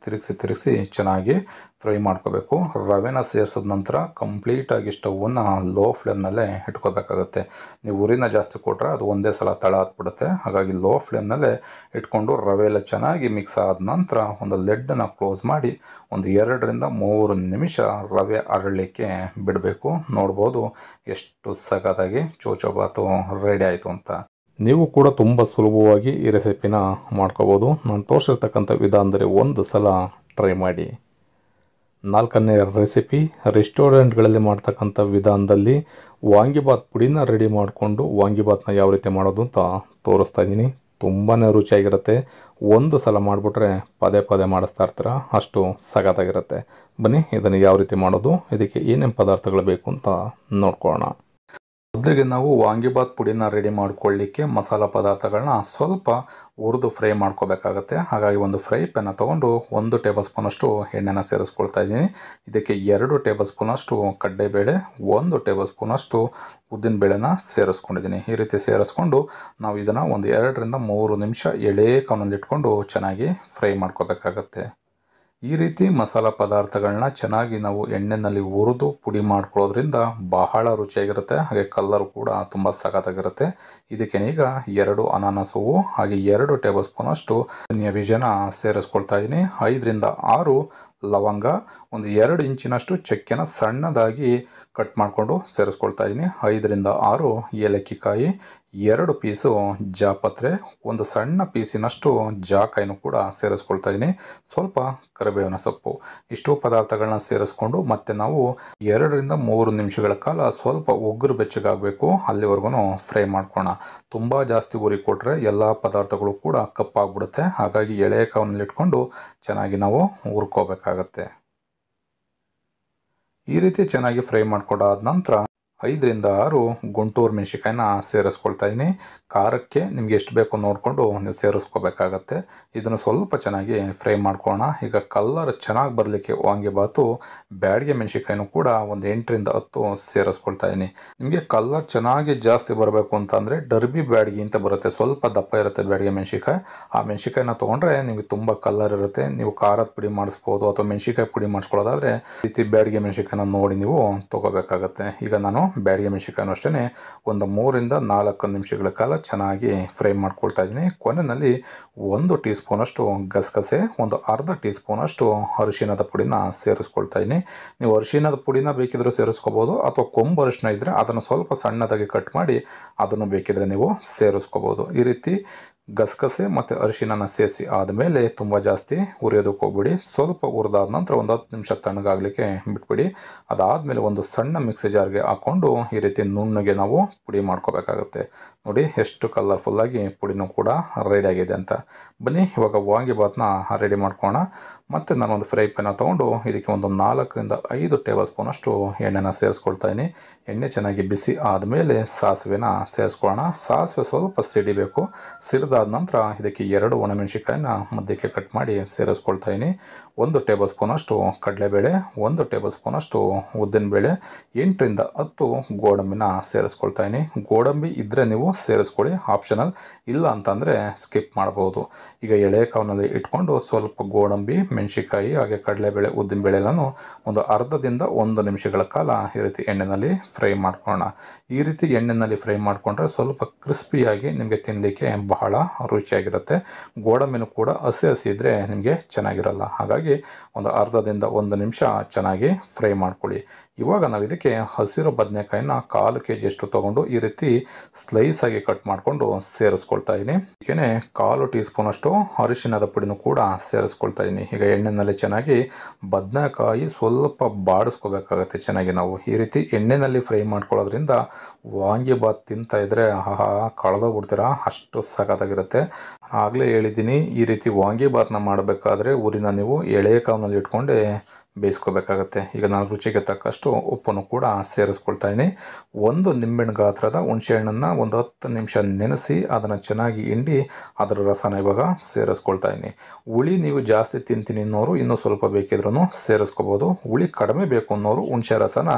ತಿರುಗಿಸಿ ಚೆನ್ನಾಗಿ ಫ್ರೈ ಮಾಡ್ಕೋಬೇಕು. ರವೆನ ಸೇರಿಸಿದ ನಂತರ ಕಂಪ್ಲೀಟಾಗಿ ಸ್ಟವನ್ನು ಲೋ ಫ್ಲೇಮ್ನಲ್ಲೇ ಇಟ್ಕೋಬೇಕಾಗತ್ತೆ. ನೀವು ಉರಿನ ಜಾಸ್ತಿ ಕೊಟ್ಟರೆ ಅದು ಒಂದೇ ಸಲ ತಳ ಹತ್ಬಿಡುತ್ತೆ. ಹಾಗಾಗಿ ಲೋ ಫ್ಲೇಮ್ನಲ್ಲೇ ಇಟ್ಕೊಂಡು ರವೆ ಎಲ್ಲ ಚೆನ್ನಾಗಿ ಮಿಕ್ಸ್ ಆದ ನಂತರ ಒಂದು ಲಿಡ್ಡನ್ನು ಕ್ಲೋಸ್ ಮಾಡಿ ಒಂದು 2ರಿಂದ 3 ನಿಮಿಷ ರವೆ ಅರಳಲಿಕ್ಕೆ ಬಿಡಬೇಕು. ನೋಡ್ಬೋದು ಎಷ್ಟು ಸಖತ್ತಾಗಿ ಚೋಚೋಬಾತು ರೆಡಿ ಆಯಿತು ಅಂತ. ನೀವು ಕೂಡ ತುಂಬ ಸುಲಭವಾಗಿ ಈ ರೆಸಿಪಿನ ಮಾಡ್ಕೋಬೋದು. ನಾನು ತೋರಿಸಿರ್ತಕ್ಕಂಥ ವಿಧಾನದಲ್ಲಿ ಒಂದು ಸಲ ಟ್ರೈ ಮಾಡಿ. 4ನೇ ರೆಸಿಪಿ ರೆಸ್ಟೋರೆಂಟ್ಗಳಲ್ಲಿ ಮಾಡ್ತಕ್ಕಂಥ ವಿಧಾನದಲ್ಲಿ ವಾಂಗಿಬಾತ್ ಪುಡಿನ ರೆಡಿ ಮಾಡಿಕೊಂಡು ವಾಂಗಿಬಾತ್ನ ಯಾವ ರೀತಿ ಮಾಡೋದು ಅಂತ ತೋರಿಸ್ತಾ ಇದ್ದೀನಿ. ತುಂಬಾ ರುಚಿಯಾಗಿರುತ್ತೆ. ಒಂದು ಸಲ ಮಾಡಿಬಿಟ್ರೆ ಪದೇ ಮಾಡಿಸ್ತಾ ಇರ್ತೀರ, ಅಷ್ಟು ಸಖತ್ತಾಗಿರುತ್ತೆ. ಬನ್ನಿ ಇದನ್ನು ಯಾವ ರೀತಿ ಮಾಡೋದು, ಇದಕ್ಕೆ ಏನೇನು ಪದಾರ್ಥಗಳು ಬೇಕು ಅಂತ ನೋಡ್ಕೊಳ್ಳೋಣ. ಮೊದಲಿಗೆ ನಾವು ವಾಂಗಿಬಾತ್ ಪುಡಿನ ರೆಡಿ ಮಾಡ್ಕೊಳ್ಳಿಕ್ಕೆ ಮಸಾಲ ಪದಾರ್ಥಗಳನ್ನ ಸ್ವಲ್ಪ ಹುರಿದು ಫ್ರೈ ಮಾಡ್ಕೋಬೇಕಾಗತ್ತೆ. ಹಾಗಾಗಿ ಒಂದು ಫ್ರೈ ಪ್ಯಾನ ತೊಗೊಂಡು 1 ಟೇಬಲ್ ಸ್ಪೂನಷ್ಟು ಎಣ್ಣೆನ ಸೇರಿಸ್ಕೊಳ್ತಾ ಇದ್ದೀನಿ. ಇದಕ್ಕೆ 2 ಟೇಬಲ್ ಸ್ಪೂನಷ್ಟು ಕಡಲೆಬೇಳೆ, 1 ಟೇಬಲ್ ಸ್ಪೂನಷ್ಟು ಉದ್ದಿನಬೇಳೆನ ಸೇರಿಸ್ಕೊಂಡಿದ್ದೀನಿ. ಈ ರೀತಿ ಸೇರಿಸ್ಕೊಂಡು ನಾವು ಇದನ್ನು ಒಂದು 2ರಿಂದ 3 ನಿಮಿಷ ಎಳೆ ಕವನಲ್ಲಿಟ್ಕೊಂಡು ಚೆನ್ನಾಗಿ ಫ್ರೈ ಮಾಡ್ಕೋಬೇಕಾಗತ್ತೆ. ಈ ರೀತಿ ಮಸಾಲ ಪದಾರ್ಥಗಳನ್ನ ಚೆನ್ನಾಗಿ ನಾವು ಎಣ್ಣೆಯಲ್ಲಿ ಹುರಿದು ಪುಡಿ ಮಾಡ್ಕೊಳ್ಳೋದ್ರಿಂದ ಬಹಳ ರುಚಿಯಾಗಿರುತ್ತೆ. ಹಾಗೆ ಕಲರ್ ಕೂಡ ತುಂಬ ಸಖತ್ತಾಗಿರುತ್ತೆ. ಇದಕ್ಕೆ ಈಗ 2 ಅನಾನಸ್ ಹೂವು ಹಾಗೆ 2 ಟೇಬಲ್ ಸ್ಪೂನಷ್ಟು ಧನಿಯಾ ಬೀಜನ ಸೇರಿಸ್ಕೊಳ್ತಾ ಇದ್ದೀನಿ. 5ರಿಂದ 6 ಲವಂಗ, ಒಂದು 2 ಇಂಚಿನಷ್ಟು ಚಕ್ಕೆನ ಸಣ್ಣದಾಗಿ ಕಟ್ ಮಾಡಿಕೊಂಡು ಸೇರಿಸ್ಕೊಳ್ತಾ ಇದ್ದೀನಿ. 5ರಿಂದ 6 ಏಲಕ್ಕಿ ಕಾಯಿ, 2 ಪೀಸು ಜಾಪತ್ರೆ, ಒಂದು ಸಣ್ಣ ಪೀಸಿನಷ್ಟು ಜಾಕಾಯಿನೂ ಕೂಡ ಸೇರಿಸ್ಕೊಳ್ತಾ ಇದ್ದೀನಿ. ಸ್ವಲ್ಪ ಕರಿಬೇವಿನ ಸೊಪ್ಪು. ಇಷ್ಟು ಪದಾರ್ಥಗಳನ್ನ ಸೇರಿಸ್ಕೊಂಡು ಮತ್ತೆ ನಾವು 2ರಿಂದ 3 ನಿಮಿಷಗಳ ಕಾಲ ಸ್ವಲ್ಪ ಉಗುರು ಬೆಚ್ಚಗಾಗಬೇಕು, ಅಲ್ಲಿವರೆಗೂ ಫ್ರೈ ಮಾಡ್ಕೊಳ್ಳೋಣ. ತುಂಬ ಜಾಸ್ತಿ ಉರಿ ಕೊಟ್ಟರೆ ಎಲ್ಲ ಪದಾರ್ಥಗಳು ಕೂಡ ಕಪ್ಪಾಗ್ಬಿಡುತ್ತೆ. ಹಾಗಾಗಿ ಎಳೆ ಕವನಲ್ಲಿಟ್ಕೊಂಡು ಚೆನ್ನಾಗಿ ನಾವು ಹುರ್ಕೋಬೇಕಾಗತ್ತೆ. ಈ ರೀತಿ ಚೆನ್ನಾಗಿ ಫ್ರೈ ಮಾಡ್ಕೊಂಡಾದ ನಂತರ 5ರಿಂದ 6 ಗುಂಟೂರು ಮೆಣಸಿಕಾಯಿನ ಸೇರಿಸ್ಕೊಳ್ತಾ ಇದ್ದೀನಿ. ಖಾರಕ್ಕೆ ನಿಮ್ಗೆ ಎಷ್ಟು ಬೇಕೋ ನೋಡಿಕೊಂಡು ನೀವು ಸೇರಿಸ್ಕೋಬೇಕಾಗತ್ತೆ. ಇದನ್ನು ಸ್ವಲ್ಪ ಚೆನ್ನಾಗಿ ಫ್ರೈ ಮಾಡ್ಕೊಳ್ಳೋಣ. ಈಗ ಕಲ್ಲರ್ ಚೆನ್ನಾಗಿ ಬರಲಿಕ್ಕೆ ವಾಂಗಿಬಾತು ಬ್ಯಾಡಗೆ ಮೆಣಸಿಕಾಯಿನೂ ಕೂಡ ಒಂದು 8ರಿಂದ 10 ಸೇರಿಸ್ಕೊಳ್ತಾ ಇದ್ದೀನಿ. ನಿಮಗೆ ಕಲ್ಲರ್ ಚೆನ್ನಾಗಿ ಜಾಸ್ತಿ ಬರಬೇಕು ಅಂತಂದರೆ ಡರ್ಬಿ ಬ್ಯಾಡಗಿ ಅಂತ ಬರುತ್ತೆ, ಸ್ವಲ್ಪ ದಪ್ಪ ಇರುತ್ತೆ ಬ್ಯಾಡಗೆ ಮೆಣಸಿಕಾಯಿ. ಆ ಮೆಣಸಿಕಾಯಿನ ತೊಗೊಂಡ್ರೆ ನಿಮಗೆ ತುಂಬ ಕಲ್ಲರ್ ಇರುತ್ತೆ. ನೀವು ಖಾರದ ಪುಡಿ ಮಾಡಿಸ್ಬೋದು ಅಥವಾ ಮೆಣಸಿಕಾಯಿ ಪುಡಿ ಮಾಡಿಸ್ಕೊಳ್ಳೋದಾದರೆ ಈ ರೀತಿ ಬ್ಯಾಡಗೆ ಮೆಣಸಿಕಾಯಿನ ನೋಡಿ ನೀವು ತೊಗೋಬೇಕಾಗತ್ತೆ. ಈಗ ನಾನು ಬ್ಯಾಡಗೆ ಮೆಣಸಿಕಾಯನ್ನು ಅಷ್ಟೇ ಒಂದು 3ರಿಂದ 4 ನಿಮಿಷಗಳ ಕಾಲ ಚೆನ್ನಾಗಿ ಫ್ರೈ ಮಾಡ್ಕೊಳ್ತಾ ಇದ್ದೀನಿ. ಕೊನೆಯಲ್ಲಿ 1 ಟೀ ಸ್ಪೂನಷ್ಟು ಗಸಗಸೆ, ಒಂದು ಅರ್ಧ ಟೀ ಸ್ಪೂನಷ್ಟು ಅರಿಶಿಣದ ಪುಡಿನ ಸೇರಿಸ್ಕೊಳ್ತಾ ಇದ್ದೀನಿ. ನೀವು ಅರಿಶಿಣದ ಪುಡಿನ ಬೇಕಿದ್ರೂ ಸೇರಿಸ್ಕೋಬೋದು ಅಥವಾ ಕೊಂಬು ಅರಿಶಿಣ ಇದ್ದರೆ ಅದನ್ನು ಸ್ವಲ್ಪ ಸಣ್ಣದಾಗಿ ಕಟ್ ಮಾಡಿ ಅದನ್ನು ಬೇಕಿದ್ರೆ ನೀವು ಸೇರಿಸ್ಕೋಬೋದು. ಈ ರೀತಿ ಗಸಗಸೆ ಮತ್ತು ಅರಿಶಿಣನ ಸೇರಿಸಿ ಆದಮೇಲೆ ತುಂಬ ಜಾಸ್ತಿ ಹುರಿಯೋದಕ್ಕೆ ಹೋಗ್ಬಿಡಿ. ಸ್ವಲ್ಪ ಹುರಿದಾದ ನಂತರ ಒಂದು 10 ನಿಮಿಷ ತಣ್ಣಗಾಗಲಿಕ್ಕೆ ಬಿಟ್ಬಿಡಿ. ಅದಾದಮೇಲೆ ಒಂದು ಸಣ್ಣ ಮಿಕ್ಸಿ ಜಾರ್ಗೆ ಹಾಕ್ಕೊಂಡು ಈ ರೀತಿ ನುಣ್ಣಗೆ ನಾವು ಪುಡಿ ಮಾಡ್ಕೋಬೇಕಾಗತ್ತೆ. ನೋಡಿ ಎಷ್ಟು ಕಲರ್ಫುಲ್ಲಾಗಿ ಪುಡಿನೂ ಕೂಡ ರೆಡಿಯಾಗಿದೆ ಅಂತ. ಬನ್ನಿ ಇವಾಗ ವಾಂಗಿಬಾತನ್ನ ರೆಡಿ ಮಾಡ್ಕೊಳ್ಳೋಣ. ಮತ್ತು ನಾನೊಂದು ಫ್ರೈ ಪ್ಯಾನ ತೊಗೊಂಡು ಇದಕ್ಕೆ ಒಂದು 4ರಿಂದ 5 ಟೇಬಲ್ ಸ್ಪೂನಷ್ಟು ಎಣ್ಣೆನ ಸೇರಿಸ್ಕೊಳ್ತಾ ಇದ್ದೀನಿ. ಎಣ್ಣೆ ಚೆನ್ನಾಗಿ ಬಿಸಿ ಆದಮೇಲೆ ಸಾಸಿವೆನ ಸೇರಿಸ್ಕೊಳ್ಳೋಣ. ಸಾಸಿವೆ ಸ್ವಲ್ಪ ಸಿಡಿಬೇಕು. ಸಿಡಿದಾದ ನಂತರ ಇದಕ್ಕೆ 2 ಒಣಮೆಣಸಿಕಾಯಿನ ಮಧ್ಯಕ್ಕೆ ಕಟ್ ಮಾಡಿ ಸೇರಿಸ್ಕೊಳ್ತಾ ಇದ್ದೀನಿ. 1 ಟೇಬಲ್ ಸ್ಪೂನಷ್ಟು ಕಡಲೆಬೇಳೆ, 1 ಟೇಬಲ್ ಸ್ಪೂನಷ್ಟು ಉದ್ದಿನಬೇಳೆ, 8ರಿಂದ 10 ಗೋಡಂಬಿನ ಸೇರಿಸ್ಕೊಳ್ತಾ ಇದ್ದೀನಿ. ಗೋಡಂಬಿ ಇದ್ದರೆ ನೀವು ಸೇರಿಸ್ಕೊಳ್ಳಿ, ಆಪ್ಷನಲ್. ಇಲ್ಲ ಅಂತಂದರೆ ಸ್ಕಿಪ್ ಮಾಡ್ಬೋದು. ಈಗ ಎಳೆ ಕಾವಿನಲ್ಲಿ ಇಟ್ಕೊಂಡು ಸ್ವಲ್ಪ ಗೋಡಂಬಿ, ಮೆಣಸಿಕಾಯಿ ಹಾಗೆ ಕಡಲೆಬೇಳೆ, ಉದ್ದಿನಬೇಳೆ ಎಲ್ಲನೂ ಒಂದು ಅರ್ಧದಿಂದ 1 ನಿಮಿಷಗಳ ಕಾಲ ಈ ರೀತಿ ಎಣ್ಣೆಯಲ್ಲಿ ಫ್ರೈ ಮಾಡ್ಕೊಳ್ಳೋಣ. ಈ ರೀತಿ ಎಣ್ಣೆಯಲ್ಲಿ ಫ್ರೈ ಮಾಡಿಕೊಂಡ್ರೆ ಸ್ವಲ್ಪ ಕ್ರಿಸ್ಪಿಯಾಗಿ ನಿಮಗೆ ತಿನ್ನಲಿಕ್ಕೆ ಬಹಳ ರುಚಿಯಾಗಿರುತ್ತೆ. ಗೋಡಂಬಿನೂ ಕೂಡ ಹಸಿ ಇದ್ದರೆ ನಿಮಗೆ ಚೆನ್ನಾಗಿರಲ್ಲ. ಹಾಗಾಗಿ ಒಂದು ಅರ್ಧದಿಂದ 1 ನಿಮಿಷ ಚೆನ್ನಾಗಿ ಫ್ರೈ ಮಾಡ್ಕೊಳ್ಳಿ. ಇವಾಗ ನಾವು ಇದಕ್ಕೆ ಹಸಿರು ಬದನೆಕಾಯಿನ 1/4 kg ತೊಗೊಂಡು ಈ ರೀತಿ ಸ್ಲೈಸ್ ಆಗಿ ಕಟ್ ಮಾಡಿಕೊಂಡು ಸೇರಿಸ್ಕೊಳ್ತಾ ಇದ್ದೀನಿ. ಹೀಗೇ 1/4 ಟೀ ಸ್ಪೂನಷ್ಟು ಅರಿಶಿಣದ ಪುಡಿನೂ ಕೂಡ ಸೇರಿಸ್ಕೊಳ್ತಾ ಇದ್ದೀನಿ. ಈಗ ಎಣ್ಣೆಯಲ್ಲಿ ಚೆನ್ನಾಗಿ ಬದನೆಕಾಯಿ ಸ್ವಲ್ಪ ಬಾಡಿಸ್ಕೋಬೇಕಾಗತ್ತೆ ಚೆನ್ನಾಗಿ. ನಾವು ಈ ರೀತಿ ಎಣ್ಣೆಯಲ್ಲಿ ಫ್ರೈ ಮಾಡ್ಕೊಳ್ಳೋದ್ರಿಂದ ವಾಂಗಿಬಾತ್ ತಿಂತಾ ಇದ್ದರೆ ಕಳೆದೋಗ್ಬಿಡ್ತೀರಾ, ಅಷ್ಟು ಸಖತ್ತಾಗಿರುತ್ತೆ. ಆಗಲೇ ಹೇಳಿದ್ದೀನಿ, ಈ ರೀತಿ ವಾಂಗಿಬಾತನ್ನ ಮಾಡಬೇಕಾದ್ರೆ ಊರಿನ ನೀವು ಎಳೆ ಕಾವಿನಲ್ಲಿ ಇಟ್ಕೊಂಡೆ ಬೇಯಿಸ್ಕೋಬೇಕಾಗತ್ತೆ. ಈಗ ನಾನು ರುಚಿಗೆ ತಕ್ಕಷ್ಟು ಉಪ್ಪನ್ನು ಕೂಡ ಸೇರಿಸ್ಕೊಳ್ತಾ ಇದ್ದೀನಿ. 1 ನಿಂಬೆಹಣ್ಣು ಗಾತ್ರದ ಹುಣಸೆಹಣ್ಣನ್ನು ಒಂದು 10 ನಿಮಿಷ ನೆನೆಸಿ ಅದನ್ನು ಚೆನ್ನಾಗಿ ಹಿಂಡಿ ಅದರ ರಸನ ಇವಾಗ ಸೇರಿಸ್ಕೊಳ್ತಾ ಇದ್ದೀನಿ. ಹುಳಿ ನೀವು ಜಾಸ್ತಿ ತಿಂತೀನಿ ಅನ್ನೋರು ಇನ್ನೂ ಸ್ವಲ್ಪ ಬೇಕಿದ್ರೂ ಸೇರಿಸ್ಕೋಬೋದು. ಹುಳಿ ಕಡಿಮೆ ಬೇಕು ಅನ್ನೋರು ಹುಣಸೆ ರಸನ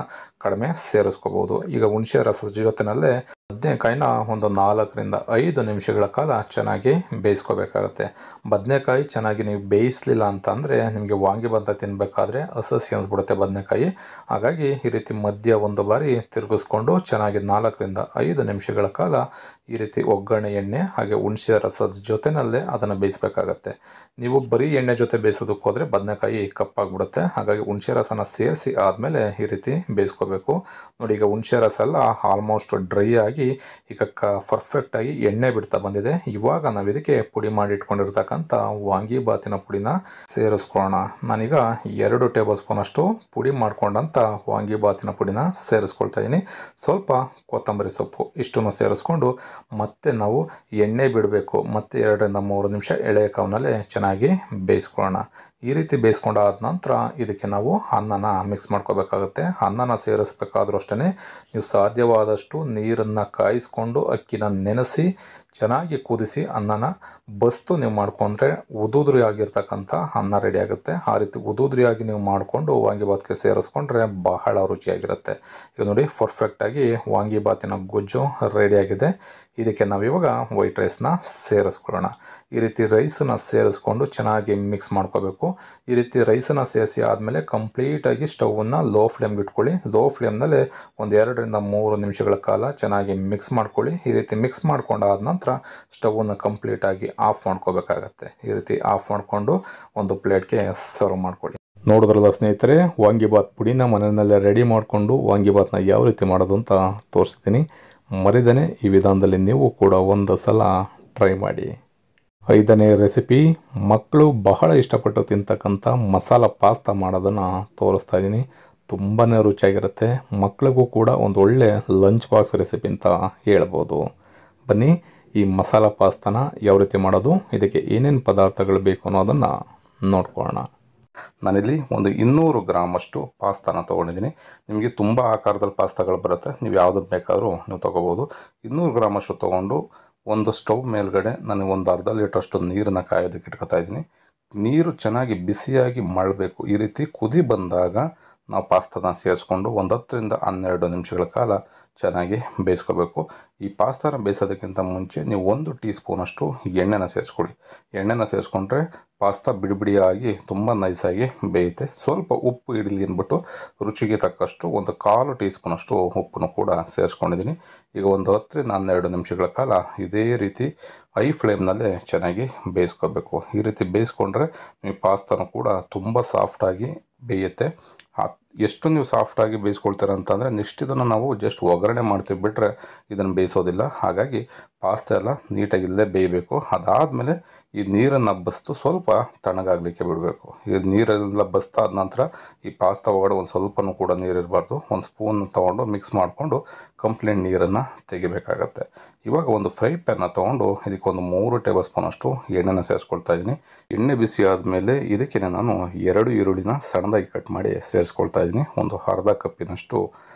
ಕಡಿಮೆ ಸೇರಿಸ್ಕೋಬೋದು. ಈಗ ಹುಣಸೆ ರಸದ ಜೊತೆಯಲ್ಲೇ ಬದನೆಕಾಯಿನ ಒಂದು 4ರಿಂದ 5 ನಿಮಿಷಗಳ ಕಾಲ ಚೆನ್ನಾಗಿ ಬೇಯಿಸ್ಕೋಬೇಕಾಗತ್ತೆ. ಬದನೆಕಾಯಿ ಚೆನ್ನಾಗಿ ನೀವು ಬೇಯಿಸಲಿಲ್ಲ ಅಂತಂದರೆ ನಿಮಗೆ ವಾಂಗಿಬಾತ್ ತಿನ್ನಬೇಕಾದ್ರೆ ಹಸಿ ಅನಿಸ್ಬಿಡುತ್ತೆ ಬದನೆಕಾಯಿ. ಹಾಗಾಗಿ ಈ ರೀತಿ ಮಧ್ಯ ಒಂದು ಬಾರಿ ತಿರುಗಿಸ್ಕೊಂಡು ಚೆನ್ನಾಗಿ 4ರಿಂದ 5 ನಿಮಿಷಗಳ ಕಾಲ ಈ ರೀತಿ ಒಗ್ಗರಣೆ ಎಣ್ಣೆ ಹಾಗೆ ಹುಣಸೆ ರಸದ ಜೊತೆಯಲ್ಲೇ ಅದನ್ನು ಬೇಯಿಸಬೇಕಾಗತ್ತೆ. ನೀವು ಬರೀ ಎಣ್ಣೆ ಜೊತೆ ಬೇಯಿಸೋದಕ್ಕೆ ಹೋದರೆ ಬದನೆಕಾಯಿ ಕಪ್ಪಾಗಿಬಿಡುತ್ತೆ. ಹಾಗಾಗಿ ಹುಣಸೆ ರಸನ ಸೇರಿಸಿ ಆದಮೇಲೆ ಈ ರೀತಿ ಬೇಯಿಸ್ಕೋಬೇಕು. ನೋಡಿ, ಈಗ ಹುಣಸೆ ರಸ ಎಲ್ಲ ಆಲ್ಮೋಸ್ಟ್ ಡ್ರೈ ಆಗಿ ಈಗ ಪರ್ಫೆಕ್ಟಾಗಿ ಎಣ್ಣೆ ಬಿಡ್ತಾ ಬಂದಿದೆ. ಇವಾಗ ನಾವು ಇದಕ್ಕೆ ಪುಡಿ ಮಾಡಿ ಇಟ್ಕೊಂಡಿರ್ತಕ್ಕಂಥ ವಾಂಗಿಬಾತಿನ ಪುಡಿನ ಸೇರಿಸ್ಕೊಳ್ಳೋಣ. ನಾನೀಗ 2 ಟೇಬಲ್ ಸ್ಪೂನಷ್ಟು ಪುಡಿ ಮಾಡ್ಕೊಂಡಂಥ ವಾಂಗಿಬಾತಿನ ಪುಡಿನ ಸೇರಿಸ್ಕೊಳ್ತಾ ಇದ್ದೀನಿ. ಸ್ವಲ್ಪ ಕೊತ್ತಂಬರಿ ಸೊಪ್ಪು ಇಷ್ಟನ್ನು ಸೇರಿಸ್ಕೊಂಡು ಮತ್ತೆ ನಾವು ಎಣ್ಣೆ ಬಿಡಬೇಕು. ಮತ್ತೆ 2ರಿಂದ 3 ನಿಮಿಷ ಎಳೆ ಕಾವಿನಲ್ಲೇ ಚೆನ್ನಾಗಿ ಬೇಯಿಸ್ಕೊಳ್ಳೋಣ. ಈ ರೀತಿ ಬೇಯಿಸ್ಕೊಂಡಾದ ನಂತರ ಇದಕ್ಕೆ ನಾವು ಅನ್ನನ ಮಿಕ್ಸ್ ಮಾಡ್ಕೋಬೇಕಾಗತ್ತೆ. ಅನ್ನನ ಸೇರಿಸ್ಬೇಕಾದ್ರೂ ಅಷ್ಟೇ ನೀವು ಸಾಧ್ಯವಾದಷ್ಟು ನೀರನ್ನು ಕಾಯಿಸ್ಕೊಂಡು ಅಕ್ಕಿನ ನೆನೆಸಿ ಚೆನ್ನಾಗಿ ಕುದಿಸಿ ಅನ್ನನ ಬಸ್ತು ನೀವು ಮಾಡ್ಕೊಂಡ್ರೆ ಉದುದ್ರಿ ಆಗಿರ್ತಕ್ಕಂಥ ಅನ್ನ ರೆಡಿ ಆಗುತ್ತೆ. ಆ ರೀತಿ ಉದುದ್ರಿಯಾಗಿ ನೀವು ಮಾಡಿಕೊಂಡು ವಾಂಗಿಬಾತ್ಗೆ ಸೇರಿಸ್ಕೊಂಡ್ರೆ ಬಹಳ ರುಚಿಯಾಗಿರುತ್ತೆ. ಈಗ ನೋಡಿ, ಪರ್ಫೆಕ್ಟಾಗಿ ವಾಂಗಿಬಾತಿನ ಗೊಜ್ಜು ರೆಡಿಯಾಗಿದೆ. ಇದಕ್ಕೆ ನಾವಿವಾಗ ವೈಟ್ ರೈಸ್ನ ಸೇರಿಸ್ಕೊಳ್ಳೋಣ. ಈ ರೀತಿ ರೈಸನ್ನು ಸೇರಿಸ್ಕೊಂಡು ಚೆನ್ನಾಗಿ ಮಿಕ್ಸ್ ಮಾಡ್ಕೋಬೇಕು. ಈ ರೀತಿ ರೈಸನ್ನು ಸೇರಿಸಿ ಆದಮೇಲೆ ಕಂಪ್ಲೀಟಾಗಿ ಸ್ಟವನ್ನು ಲೋ ಫ್ಲೇಮ್ಗೆ ಇಟ್ಕೊಳ್ಳಿ. ಲೋ ಫ್ಲೇಮ್ನಲ್ಲೇ ಒಂದು 2ರಿಂದ 3 ನಿಮಿಷಗಳ ಕಾಲ ಚೆನ್ನಾಗಿ ಮಿಕ್ಸ್ ಮಾಡ್ಕೊಳ್ಳಿ. ಈ ರೀತಿ ಮಿಕ್ಸ್ ಮಾಡ್ಕೊಂಡಾದ ನಂತರ ಸ್ಟವನ್ನು ಕಂಪ್ಲೀಟಾಗಿ ಆಫ್ ಮಾಡ್ಕೋಬೇಕಾಗತ್ತೆ. ಈ ರೀತಿ ಆಫ್ ಮಾಡಿಕೊಂಡು ಒಂದು ಪ್ಲೇಟ್ಗೆ ಸರ್ವ್ ಮಾಡ್ಕೊಳ್ಳಿ. ನೋಡಿದ್ರಲ್ಲ ಸ್ನೇಹಿತರೆ, ವಾಂಗಿಬಾತ್ ಪುಡಿನ ಮನೆಯಲ್ಲೇ ರೆಡಿ ಮಾಡಿಕೊಂಡು ವಾಂಗಿಬಾತ್ನ ಯಾವ ರೀತಿ ಮಾಡೋದು ಅಂತ ತೋರಿಸ್ತೀನಿ. ಮರಿದನೇ ಈ ವಿಧಾನದಲ್ಲಿ ನೀವು ಕೂಡ ಒಂದು ಸಲ ಟ್ರೈ ಮಾಡಿ. 5ನೇ ರೆಸಿಪಿ, ಮಕ್ಕಳು ಬಹಳ ಇಷ್ಟಪಟ್ಟು ತಿಂತಕ್ಕಂಥ ಮಸಾಲ ಪಾಸ್ತಾ ಮಾಡೋದನ್ನು ತೋರಿಸ್ತಾ ಇದ್ದೀನಿ. ತುಂಬಾ ರುಚಿಯಾಗಿರುತ್ತೆ. ಮಕ್ಕಳಿಗೂ ಕೂಡ ಒಂದು ಒಳ್ಳೆ ಲಂಚ್ ಬಾಕ್ಸ್ ರೆಸಿಪಿ ಅಂತ ಹೇಳ್ಬೋದು. ಬನ್ನಿ ಈ ಮಸಾಲ ಪಾಸ್ತಾನ ಯಾವ ರೀತಿ ಮಾಡೋದು, ಇದಕ್ಕೆ ಏನೇನು ಪದಾರ್ಥಗಳು ಬೇಕು ಅನ್ನೋದನ್ನು ನೋಡ್ಕೊಳ್ಳೋಣ. ನಾನಿಲ್ಲಿ ಒಂದು 200 ಗ್ರಾಮಷ್ಟು ಪಾಸ್ತಾನ ತೊಗೊಂಡಿದ್ದೀನಿ. ನಿಮಗೆ ತುಂಬ ಆಕಾರದಲ್ಲಿ ಪಾಸ್ತಾಗಳು ಬರುತ್ತೆ, ನೀವು ಯಾವುದನ್ನು ಬೇಕಾದರೂ ನೀವು ತೊಗೋಬೋದು. 200 ಗ್ರಾಮಷ್ಟು ತೊಗೊಂಡು ಒಂದು ಸ್ಟವ್ ಮೇಲ್ಗಡೆ ನಾನು ಒಂದು ಅರ್ಧ ಲೀಟ್ರಷ್ಟು ನೀರನ್ನು ಕಾಯೋದಕ್ಕೆ ಇಟ್ಕೊತಾ ಇದ್ದೀನಿ. ನೀರು ಚೆನ್ನಾಗಿ ಬಿಸಿಯಾಗಿ ಮಳ್ಳಬೇಕು. ಈ ರೀತಿ ಕುದಿ ಬಂದಾಗ ನಾವು ಪಾಸ್ತಾನ ಸೇರಿಸ್ಕೊಂಡು ಒಂದು 10 ರಿಂದ 12 ನಿಮಿಷಗಳ ಕಾಲ ಚೆನ್ನಾಗಿ ಬೇಯಿಸ್ಕೋಬೇಕು. ಈ ಪಾಸ್ತಾನ ಬೇಯಿಸೋದಕ್ಕಿಂತ ಮುಂಚೆ ನೀವು 1 ಟೀ ಸ್ಪೂನಷ್ಟು ಎಣ್ಣೆನ ಸೇರಿಸ್ಕೊಳ್ಳಿ. ಎಣ್ಣೆನ ಸೇರಿಸ್ಕೊಂಡ್ರೆ ಪಾಸ್ತಾ ಬಿಡಿಯಾಗಿ ತುಂಬ ನೈಸಾಗಿ ಬೇಯುತ್ತೆ. ಸ್ವಲ್ಪ ಉಪ್ಪು ಇಡಲಿ ಅಂದ್ಬಿಟ್ಟು ರುಚಿಗೆ ತಕ್ಕಷ್ಟು ಒಂದು 1/4 ಟೀ ಸ್ಪೂನಷ್ಟು ಉಪ್ಪನ್ನು ಕೂಡ ಸೇರಿಸ್ಕೊಂಡಿದ್ದೀನಿ. ಈಗ ಒಂದು 10 ರಿಂದ 12 ನಿಮಿಷಗಳ ಕಾಲ ಇದೇ ರೀತಿ ಹೈ ಫ್ಲೇಮ್ನಲ್ಲೇ ಚೆನ್ನಾಗಿ ಬೇಯಿಸ್ಕೋಬೇಕು. ಈ ರೀತಿ ಬೇಯಿಸ್ಕೊಂಡ್ರೆ ನೀವು ಪಾಸ್ತಾನು ಕೂಡ ತುಂಬ ಸಾಫ್ಟಾಗಿ ಬೇಯುತ್ತೆ. ಎಷ್ಟು ನೀವು ಸಾಫ್ಟಾಗಿ ಬೇಯಿಸ್ಕೊಳ್ತೀರ ಅಂತಂದರೆ ನೆಕ್ಸ್ಟ್ ಇದನ್ನು ನಾವು ಜಸ್ಟ್ ಒಗ್ಗರಣೆ ಮಾಡ್ತೀವಿ ಬಿಟ್ಟರೆ ಇದನ್ನು ಬೇಯಿಸೋದಿಲ್ಲ. ಹಾಗಾಗಿ ಪಾಸ್ತಾ ಎಲ್ಲ ನೀಟಾಗಿ ಇಲ್ಲೇ ಬೇಯಬೇಕು. ಅದಾದಮೇಲೆ ಈ ನೀರನ್ನು ಬಸ್ತು ಸ್ವಲ್ಪ ತಣ್ಣಗಾಗಲಿಕ್ಕೆ ಬಿಡಬೇಕು. ಈ ನೀರೆಲ್ಲ ಬಸ್ತಾದ ನಂತರ ಈ ಪಾಸ್ತಾ ಒಳಗಡೆ ಒಂದು ಸ್ವಲ್ಪನೂ ಕೂಡ ನೀರಿರಬಾರ್ದು. ಒಂದು ಸ್ಪೂನ್ ತೊಗೊಂಡು ಮಿಕ್ಸ್ ಮಾಡಿಕೊಂಡು ಕಂಪ್ಲೀಟ್ ನೀರನ್ನು ತೆಗಿಬೇಕಾಗತ್ತೆ. ಇವಾಗ ಒಂದು ಫ್ರೈ ಪ್ಯಾನ್ನ ತೊಗೊಂಡು ಇದಕ್ಕೆ ಒಂದು 3 ಟೇಬಲ್ ಸ್ಪೂನಷ್ಟು ಎಣ್ಣೆನ ಸೇರಿಸ್ಕೊಳ್ತಾ ಇದ್ದೀನಿ. ಎಣ್ಣೆ ಬಿಸಿ ಆದಮೇಲೆ ಇದಕ್ಕೆ ನಾನು 2 ಈರುಳ್ಳಿನ ಸಣ್ಣದಾಗಿ ಕಟ್ ಮಾಡಿ ಸೇರಿಸ್ಕೊಳ್ತಾ ಇದ್ದೀನಿ. ಒಂದು ಅರ್ಧ ಕಪ್ಪಿನಷ್ಟು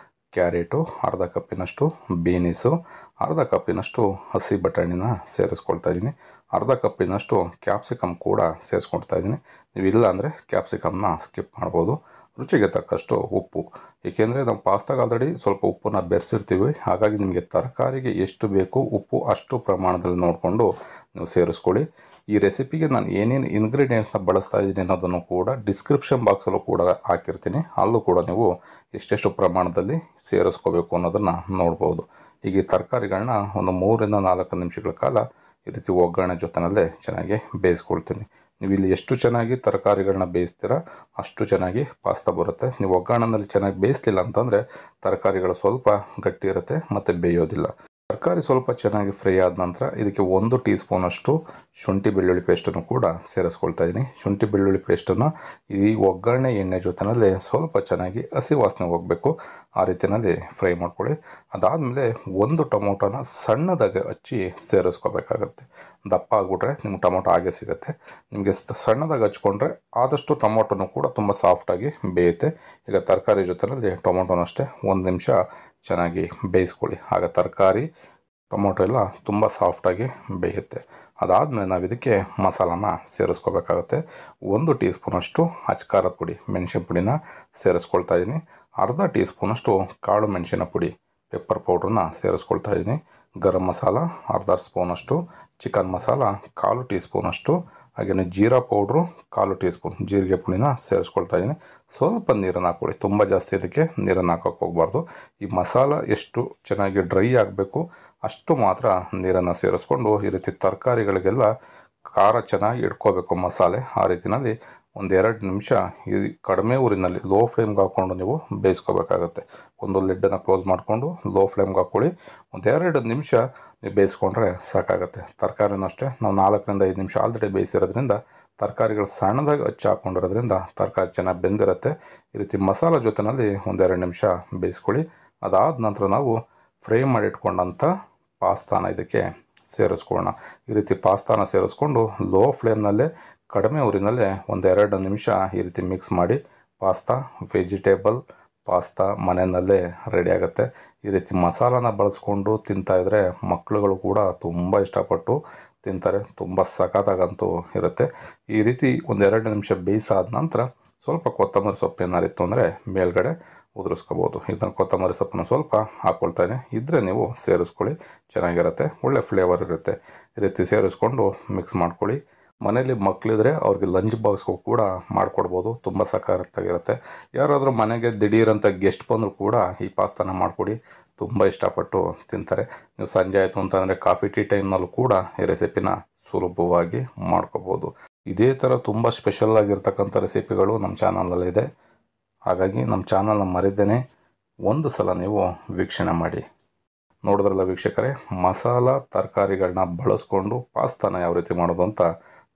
ಕ್ಯಾರೆಟು, ಅರ್ಧ ಕಪ್ಪಿನಷ್ಟು ಬೀನಿಸು, ಅರ್ಧ ಕಪ್ಪಿನಷ್ಟು ಹಸಿ ಬಟಾಣಿನ ಸೇರಿಸ್ಕೊಳ್ತಾ ಇದ್ದೀನಿ. ಅರ್ಧ ಕಪ್ಪಿನಷ್ಟು ಕ್ಯಾಪ್ಸಿಕಮ್ ಕೂಡ ಸೇರಿಸ್ಕೊಳ್ತಾ ಇದ್ದೀನಿ. ನೀವು ಇಲ್ಲ ಅಂದರೆ ಕ್ಯಾಪ್ಸಿಕಮ್ನ ಸ್ಕಿಪ್ ಮಾಡ್ಬೋದು. ರುಚಿಗೆ ತಕ್ಕಷ್ಟು ಉಪ್ಪು, ಏಕೆಂದರೆ ನಾವು ಪಾಸ್ತಾಗ ಆಲ್ರೆಡಿ ಸ್ವಲ್ಪ ಉಪ್ಪನ್ನು ಬೆರೆಸಿರ್ತೀವಿ. ಹಾಗಾಗಿ ನಿಮಗೆ ತರಕಾರಿಗೆ ಎಷ್ಟು ಬೇಕು ಉಪ್ಪು ಅಷ್ಟು ಪ್ರಮಾಣದಲ್ಲಿ ನೋಡಿಕೊಂಡು ನೀವು ಸೇರಿಸ್ಕೊಳ್ಳಿ. ಈ ರೆಸಿಪಿಗೆ ನಾನು ಏನೇನು ಇಂಗ್ರೀಡಿಯೆಂಟ್ಸ್ನ ಬಳಸ್ತಾ ಇದ್ದೀನಿ ಅನ್ನೋದನ್ನು ಕೂಡ ಡಿಸ್ಕ್ರಿಪ್ಷನ್ ಬಾಕ್ಸಲ್ಲೂ ಕೂಡ ಹಾಕಿರ್ತೀನಿ. ಅಲ್ಲೂ ಕೂಡ ನೀವು ಎಷ್ಟೆಷ್ಟು ಪ್ರಮಾಣದಲ್ಲಿ ಸೇರಿಸ್ಕೋಬೇಕು ಅನ್ನೋದನ್ನು ನೋಡ್ಬೋದು. ಈಗ ಈ ತರಕಾರಿಗಳನ್ನ ಒಂದು 3 ರಿಂದ 4 ನಿಮಿಷಗಳ ಕಾಲ ಈ ರೀತಿ ಒಗ್ಗರಣೆ ಜೊತೆನಲ್ಲೇ ಚೆನ್ನಾಗಿ ಬೇಯಿಸ್ಕೊಳ್ತೀನಿ. ನೀವು ಇಲ್ಲಿ ಎಷ್ಟು ಚೆನ್ನಾಗಿ ತರಕಾರಿಗಳನ್ನ ಬೇಯಿಸ್ತೀರಾ ಅಷ್ಟು ಚೆನ್ನಾಗಿ ಪಾಸ್ತಾ ಬರುತ್ತೆ. ನೀವು ಒಗ್ಗರಣೆಯಲ್ಲಿ ಚೆನ್ನಾಗಿ ಬೇಯಿಸಲಿಲ್ಲ ಅಂತಂದರೆ ತರಕಾರಿಗಳು ಸ್ವಲ್ಪ ಗಟ್ಟಿ ಇರುತ್ತೆ ಮತ್ತು ಬೇಯೋದಿಲ್ಲ. ತರಕಾರಿ ಸ್ವಲ್ಪ ಚೆನ್ನಾಗಿ ಫ್ರೈ ಆದ ನಂತರ ಇದಕ್ಕೆ 1 ಟೀ ಸ್ಪೂನಷ್ಟು ಶುಂಠಿ ಬೆಳ್ಳುಳ್ಳಿ ಪೇಸ್ಟನ್ನು ಕೂಡ ಸೇರಿಸ್ಕೊಳ್ತಾ ಇದ್ದೀನಿ. ಶುಂಠಿ ಬೆಳ್ಳುಳ್ಳಿ ಪೇಸ್ಟನ್ನು ಈ ಒಗ್ಗರಣೆ ಎಣ್ಣೆ ಜೊತೆಯಲ್ಲಿ ಸ್ವಲ್ಪ ಚೆನ್ನಾಗಿ ಹಸಿ ವಾಸನೆ ಹೋಗಬೇಕು, ಆ ರೀತಿಯಲ್ಲಿ ಫ್ರೈ ಮಾಡ್ಕೊಳ್ಳಿ. ಅದಾದಮೇಲೆ 1 ಟೊಮೊಟೊನ ಸಣ್ಣದಾಗಿ ಹಚ್ಚಿ ಸೇರಿಸ್ಕೋಬೇಕಾಗತ್ತೆ. ದಪ್ಪ ಆಗಿಬಿಟ್ರೆ ನಿಮ್ಗೆ ಟೊಮೊಟೊ ಹಾಗೆ ಸಿಗುತ್ತೆ. ನಿಮಗೆ ಸಣ್ಣದಾಗಿ ಹಚ್ಕೊಂಡ್ರೆ ಆದಷ್ಟು ಟೊಮೊಟೊನೂ ಕೂಡ ತುಂಬ ಸಾಫ್ಟಾಗಿ ಬೇಯುತ್ತೆ. ಈಗ ತರಕಾರಿ ಜೊತೆಯಲ್ಲಿ ಟೊಮೊಟೊನಷ್ಟೇ 1 ನಿಮಿಷ ಚೆನ್ನಾಗಿ ಬೇಯಿಸ್ಕೊಳ್ಳಿ. ಆಗ ತರಕಾರಿ ಟೊಮೊಟೊ ಎಲ್ಲ ತುಂಬ ಸಾಫ್ಟಾಗಿ ಬೇಯುತ್ತೆ. ಅದಾದಮೇಲೆ ನಾವು ಇದಕ್ಕೆ ಮಸಾಲಾನ ಸೇರಿಸ್ಕೋಬೇಕಾಗುತ್ತೆ. 1 ಟೀ ಸ್ಪೂನಷ್ಟು ಅಚ್ಕಾರದ ಪುಡಿ ಮೆಣಸಿನ ಪುಡಿನ ಸೇರಿಸ್ಕೊಳ್ತಾ ಇದ್ದೀನಿ. ಅರ್ಧ ಟೀ ಸ್ಪೂನಷ್ಟು ಕಾಳು ಮೆಣಸಿನ ಪುಡಿ ಪೆಪ್ಪರ್ ಪೌಡ್ರನ್ನ ಸೇರಿಸ್ಕೊಳ್ತಾ ಇದ್ದೀನಿ. ಗರಂ ಮಸಾಲ ಅರ್ಧ ಸ್ಪೂನಷ್ಟು, ಚಿಕನ್ ಮಸಾಲ 1/4 ಟೀ ಸ್ಪೂನಷ್ಟು, ಹಾಗೆಯೇ ಜೀರಾ ಪೌಡ್ರು 1/4 ಟೀ ಸ್ಪೂನ್, ಜೀರಿಗೆ ಪುಡಿನ ಸೇರಿಸ್ಕೊಳ್ತಾ ಇದ್ದೀನಿ. ಸ್ವಲ್ಪ ನೀರನ್ನು ಹಾಕ್ಕೊಳ್ಳಿ, ತುಂಬ ಜಾಸ್ತಿ ಇದಕ್ಕೆ ನೀರನ್ನು ಹಾಕೋಕ್ಕೆ ಹೋಗಬಾರ್ದು. ಈ ಮಸಾಲ ಎಷ್ಟು ಚೆನ್ನಾಗಿ ಡ್ರೈ ಆಗಬೇಕು ಅಷ್ಟು ಮಾತ್ರ ನೀರನ್ನು ಸೇರಿಸ್ಕೊಂಡು ಈ ರೀತಿ ತರಕಾರಿಗಳಿಗೆಲ್ಲ ಖಾರ ಚೆನ್ನಾಗಿ ಇಟ್ಕೋಬೇಕು ಮಸಾಲೆ. ಆ ರೀತಿಯಲ್ಲಿ ಒಂದು 2 ನಿಮಿಷ ಈ ಕಡಿಮೆ ಊರಿನಲ್ಲಿ ಲೋ ಫ್ಲೇಮ್ಗೆ ಹಾಕ್ಕೊಂಡು ನೀವು ಬೇಯಿಸ್ಕೋಬೇಕಾಗತ್ತೆ. ಒಂದು ಲಿಡ್ಡನ್ನು ಕ್ಲೋಸ್ ಮಾಡಿಕೊಂಡು ಲೋ ಫ್ಲೇಮ್ಗೆ ಹಾಕ್ಕೊಳ್ಳಿ. ಒಂದು 2 ನಿಮಿಷ ನೀವು ಬೇಯಿಸ್ಕೊಂಡ್ರೆ ಸಾಕಾಗುತ್ತೆ. ತರಕಾರಿನೂ ಅಷ್ಟೇ ನಾವು 4 ರಿಂದ 5 ನಿಮಿಷ ಆಲ್ರೆಡಿ ಬೇಯಿಸಿರೋದ್ರಿಂದ ತರಕಾರಿಗಳು ಸಣ್ಣದಾಗಿ ಹಚ್ಚಿ ಹಾಕ್ಕೊಂಡಿರೋದ್ರಿಂದ ತರಕಾರಿ ಚೆನ್ನಾಗಿ ಬೆಂದಿರುತ್ತೆ. ಈ ರೀತಿ ಮಸಾಲ ಜೊತೆಯಲ್ಲಿ ಒಂದು 2 ನಿಮಿಷ ಬೇಯಿಸ್ಕೊಳ್ಳಿ. ಅದಾದ ನಂತರ ನಾವು ಫ್ರೈ ಮಾಡಿಟ್ಕೊಂಡಂಥ ಪಾಸ್ತಾನ ಇದಕ್ಕೆ ಸೇರಿಸ್ಕೊಳ್ಳೋಣ. ಈ ರೀತಿ ಪಾಸ್ತಾನ ಸೇರಿಸ್ಕೊಂಡು ಲೋ ಫ್ಲೇಮ್ನಲ್ಲೇ ಕಡಿಮೆ ಊರಿನಲ್ಲೇ ಒಂದು 2 ನಿಮಿಷ ಈ ರೀತಿ ಮಿಕ್ಸ್ ಮಾಡಿ ಪಾಸ್ತಾ ವೆಜಿಟೇಬಲ್ ಪಾಸ್ತಾ ಮನೆಯಲ್ಲೇ ರೆಡಿ ಆಗುತ್ತೆ. ಈ ರೀತಿ ಮಸಾಲಾನ ಬಳಸ್ಕೊಂಡು ತಿಂತಾಯಿದ್ರೆ ಮಕ್ಕಳುಗಳು ಕೂಡ ತುಂಬ ಇಷ್ಟಪಟ್ಟು ತಿಂತಾರೆ. ತುಂಬ ಸಖತ್ತಾಗಂತೂ ಇರುತ್ತೆ. ಈ ರೀತಿ ಒಂದು 2 ನಿಮಿಷ ಬೇಯಿಸಾದ ನಂತರ ಸ್ವಲ್ಪ ಕೊತ್ತಂಬರಿ ಸೊಪ್ಪು ಏನಾರಿತ್ತು ಅಂದರೆ ಮೇಲ್ಗಡೆ ಉದುರಿಸ್ಕೋಬೋದು. ಇದನ್ನು ಕೊತ್ತಂಬರಿ ಸೊಪ್ಪನ್ನು ಸ್ವಲ್ಪ ಹಾಕ್ಕೊಳ್ತಾನೆ ಇದ್ದರೆ ನೀವು ಸೇರಿಸ್ಕೊಳ್ಳಿ, ಚೆನ್ನಾಗಿರುತ್ತೆ, ಒಳ್ಳೆ ಫ್ಲೇವರ್ ಇರುತ್ತೆ. ಈ ರೀತಿ ಸೇರಿಸ್ಕೊಂಡು ಮಿಕ್ಸ್ ಮಾಡ್ಕೊಳ್ಳಿ. ಮನೇಲಿ ಮಕ್ಕಳಿದ್ರೆ ಅವ್ರಿಗೆ ಲಂಚ್ ಬಾಕ್ಸ್ಗೂ ಕೂಡ ಮಾಡಿಕೊಡ್ಬೋದು, ತುಂಬ ಸಖತ್ತಾಗಿರುತ್ತೆ. ಯಾರಾದರೂ ಮನೆಗೆ ದಿಢೀರಂತ ಗೆಸ್ಟ್ ಬಂದರೂ ಕೂಡ ಈ ಪಾಸ್ತಾನ ಮಾಡಿಕೊಡಿ, ತುಂಬ ಇಷ್ಟಪಟ್ಟು ತಿಂತಾರೆ. ನೀವು ಸಂಜೆ ಆಯಿತು ಅಂತಂದರೆ ಕಾಫಿ ಟೀ ಟೈಮ್ನಲ್ಲೂ ಕೂಡ ಈ ರೆಸಿಪಿನ ಸುಲಭವಾಗಿ ಮಾಡ್ಕೋಬೋದು. ಇದೇ ಥರ ತುಂಬ ಸ್ಪೆಷಲ್ ಆಗಿರ್ತಕ್ಕಂಥ ರೆಸಿಪಿಗಳು ನಮ್ಮ ಚಾನಲಲ್ಲಿದೆ. ಹಾಗಾಗಿ ನಮ್ಮ ಚಾನಲ್ನ ಮರಿದೇನೆ ಒಂದು ಸಲ ನೀವು ವೀಕ್ಷಣೆ ಮಾಡಿ. ನೋಡಿದ್ರಲ್ಲ ವೀಕ್ಷಕರೇ, ಮಸಾಲ ತರಕಾರಿಗಳನ್ನ ಬಳಸ್ಕೊಂಡು ಪಾಸ್ತಾನ ಯಾವ ರೀತಿ ಮಾಡೋದು ಅಂತ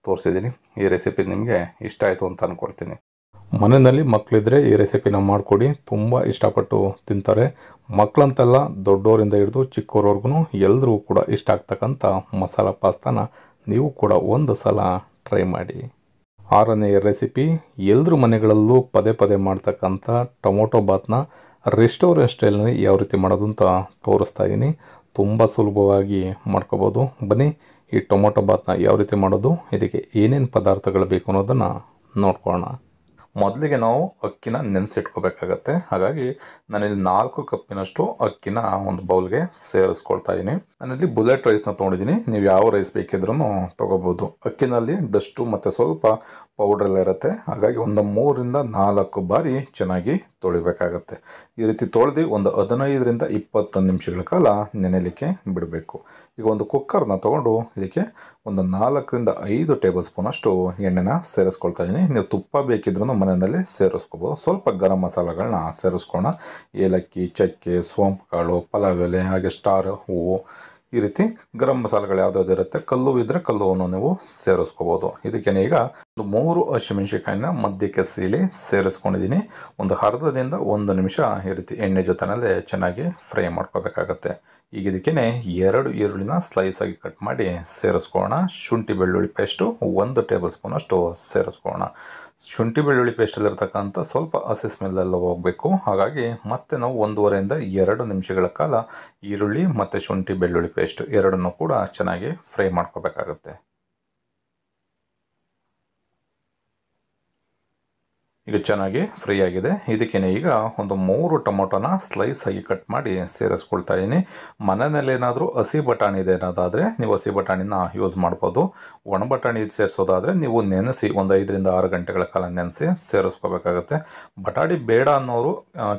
ತೋರಿಸಿದ್ದೀನಿ. ಈ ರೆಸಿಪಿ ನಿಮಗೆ ಇಷ್ಟ ಆಯಿತು ಅಂತ ಅಂದ್ಕೊಳ್ತೀನಿ. ಮನೆಯಲ್ಲಿ ಮಕ್ಕಳಿದ್ರೆ ಈ ರೆಸಿಪಿನ ಮಾಡಿಕೊಡಿ, ತುಂಬ ಇಷ್ಟಪಟ್ಟು ತಿಂತಾರೆ. ಮಕ್ಕಳಂತೆಲ್ಲ ದೊಡ್ಡೋರಿಂದ ಹಿಡಿದು ಚಿಕ್ಕವರವರೆಗೂ ಎಲ್ಲರಿಗೂ ಕೂಡ ಇಷ್ಟ ಆಗ್ತಕ್ಕಂಥ ಮಸಾಲ ಪಾಸ್ತಾನ ನೀವು ಕೂಡ ಒಂದು ಸಲ ಟ್ರೈ ಮಾಡಿ. ಆರನೇ ರೆಸಿಪಿ, ಎಲ್ಲರ ಮನೆಗಳಲ್ಲೂ ಪದೇ ಪದೇ ಮಾಡ್ತಕ್ಕಂಥ ಟೊಮೊಟೊ ಬಾತ್ನ ರೆಸ್ಟೋರೆಂಟ್ ಸ್ಟೈಲ್ನಲ್ಲಿ ಯಾವ ರೀತಿ ಮಾಡೋದು ಅಂತ ತೋರಿಸ್ತಾ ಇದ್ದೀನಿ. ತುಂಬ ಸುಲಭವಾಗಿ ಮಾಡ್ಕೋಬೋದು. ಬನ್ನಿ ಈ ಟೊಮೊಟೊ ಬಾತ್ನ ಯಾವ ರೀತಿ ಮಾಡೋದು, ಇದಕ್ಕೆ ಏನೇನು ಪದಾರ್ಥಗಳು ಬೇಕು ಅನ್ನೋದನ್ನು ನೋಡ್ಕೊಳ್ಳೋಣ. ಮೊದಲಿಗೆ ನಾವು ಅಕ್ಕಿನ ನೆನೆಸಿಟ್ಕೋಬೇಕಾಗತ್ತೆ. ಹಾಗಾಗಿ ನಾನಿಲ್ಲಿ 4 ಕಪ್ಪಿನಷ್ಟು ಅಕ್ಕಿನ ಒಂದು ಬೌಲ್ಗೆ ಸೇರಿಸ್ಕೊಳ್ತಾ ಇದ್ದೀನಿ. ನಾನಿಲ್ಲಿ ಬುಲೆಟ್ ರೈಸ್ನ ತೊಗೊಂಡಿದ್ದೀನಿ. ನೀವು ಯಾವ ರೈಸ್ ಬೇಕಿದ್ರೂ ತೊಗೋಬೋದು. ಅಕ್ಕಿನಲ್ಲಿ ಡಸ್ಟು ಮತ್ತು ಸ್ವಲ್ಪ ಪೌಡ್ರೆಲ್ಲ ಇರುತ್ತೆ. ಹಾಗಾಗಿ ಒಂದು 3ರಿಂದ 4 ಬಾರಿ ಚೆನ್ನಾಗಿ ತೊಳಿಬೇಕಾಗತ್ತೆ. ಈ ರೀತಿ ತೊಳೆದು ಒಂದು 15ರಿಂದ 20 ನಿಮಿಷಗಳ ಕಾಲ ನೆನೆಯಲಿಕ್ಕೆ ಬಿಡಬೇಕು. ಈಗ ಒಂದು ಕುಕ್ಕರ್ನ ತೊಗೊಂಡು ಇದಕ್ಕೆ ಒಂದು 4ರಿಂದ 5 ಟೇಬಲ್ ಸ್ಪೂನಷ್ಟು ಎಣ್ಣೆನ ಸೇರಿಸ್ಕೊಳ್ತಾ ಇದ್ದೀನಿ. ನೀವು ತುಪ್ಪ ಬೇಕಿದ್ರೂ ಮನೆಯಲ್ಲಿ ಸೇರಿಸ್ಕೋಬೋದು. ಸ್ವಲ್ಪ ಗರಂ ಮಸಾಲೆಗಳನ್ನ ಸೇರಿಸ್ಕೊಳ್ಳೋಣ. ಏಲಕ್ಕಿ, ಚಕ್ಕೆ, ಸೋಂಪು ಕಾಳು, ಪಲಾವ್ ಎಲೆ, ಹಾಗೆ ಸ್ಟಾರ್ ಹೂವು, ಈ ರೀತಿ ಗರಂ ಮಸಾಲೆಗಳು ಯಾವುದಾದ್ರು ಇರುತ್ತೆ. ಕಲ್ಲು ಇದ್ದರೆ ಕಲ್ಲುವನ್ನು ನೀವು ಸೇರಿಸ್ಕೋಬೋದು. ಇದಕ್ಕೇನೆ ಈಗ ಒಂದು 3 ಹಸಿಮೆಣಸಿಕಾಯಿನ ಮಧ್ಯಕ್ಕೆ ಸೀಳಿ ಸೇರಿಸ್ಕೊಂಡಿದ್ದೀನಿ. ಒಂದು ಅರ್ಧದಿಂದ 1 ನಿಮಿಷ ಈ ರೀತಿ ಎಣ್ಣೆ ಜೊತೆನಲ್ಲೇ ಚೆನ್ನಾಗಿ ಫ್ರೈ ಮಾಡ್ಕೋಬೇಕಾಗತ್ತೆ. ಈಗ ಇದಕ್ಕೇನೆ 2 ಈರುಳ್ಳಿನ ಸ್ಲೈಸ್ ಆಗಿ ಕಟ್ ಮಾಡಿ ಸೇರಿಸ್ಕೊಳ್ಳೋಣ. ಶುಂಠಿ ಬೆಳ್ಳುಳ್ಳಿ ಪೇಸ್ಟು 1 ಟೇಬಲ್ ಸ್ಪೂನಷ್ಟು ಸೇರಿಸ್ಕೊಳ್ಳೋಣ. ಶುಂಠಿ ಬೆಳ್ಳುಳ್ಳಿ ಪೇಸ್ಟಲ್ಲಿರ್ತಕ್ಕಂಥ ಸ್ವಲ್ಪ ಹಸಿ ಸ್ಮೆಲ್ಲೆಲ್ಲ ಹೋಗಬೇಕು. ಹಾಗಾಗಿ ಮತ್ತೆ ನಾವು 1.5ರಿಂದ 2 ನಿಮಿಷಗಳ ಕಾಲ ಈರುಳ್ಳಿ ಮತ್ತು ಶುಂಠಿ ಬೆಳ್ಳುಳ್ಳಿ ಪೇಸ್ಟ್ ಎರಡನ್ನೂ ಕೂಡ ಚೆನ್ನಾಗಿ ಫ್ರೈ ಮಾಡ್ಕೋಬೇಕಾಗತ್ತೆ. ಈಗ ಚೆನ್ನಾಗಿ ಫ್ರೈ ಆಗಿದೆ. ಇದಕ್ಕೇನೆ ಈಗ ಒಂದು 3 ಟೊಮೊಟೊನ ಸ್ಲೈಸ್ ಆಗಿ ಕಟ್ ಮಾಡಿ ಸೇರಿಸ್ಕೊಳ್ತಾ ಇದ್ದೀನಿ. ಮನೆಯಲ್ಲಿ ಏನಾದರೂ ಹಸಿ ಬಟಾಣಿ ಇದೆ ಅನ್ನೋದಾದರೆ ನೀವು ಹಸಿ ಬಟಾಣಿನ ಯೂಸ್ ಮಾಡ್ಬೋದು. ಒಣ ಬಟಾಣಿ ಸೇರಿಸೋದಾದರೆ ನೀವು ನೆನೆಸಿ ಒಂದು 5ರಿಂದ 6 ಗಂಟೆಗಳ ಕಾಲ ನೆನೆಸಿ ಸೇರಿಸ್ಕೋಬೇಕಾಗತ್ತೆ. ಬಟಾಣಿ ಬೇಡ ಅನ್ನೋರು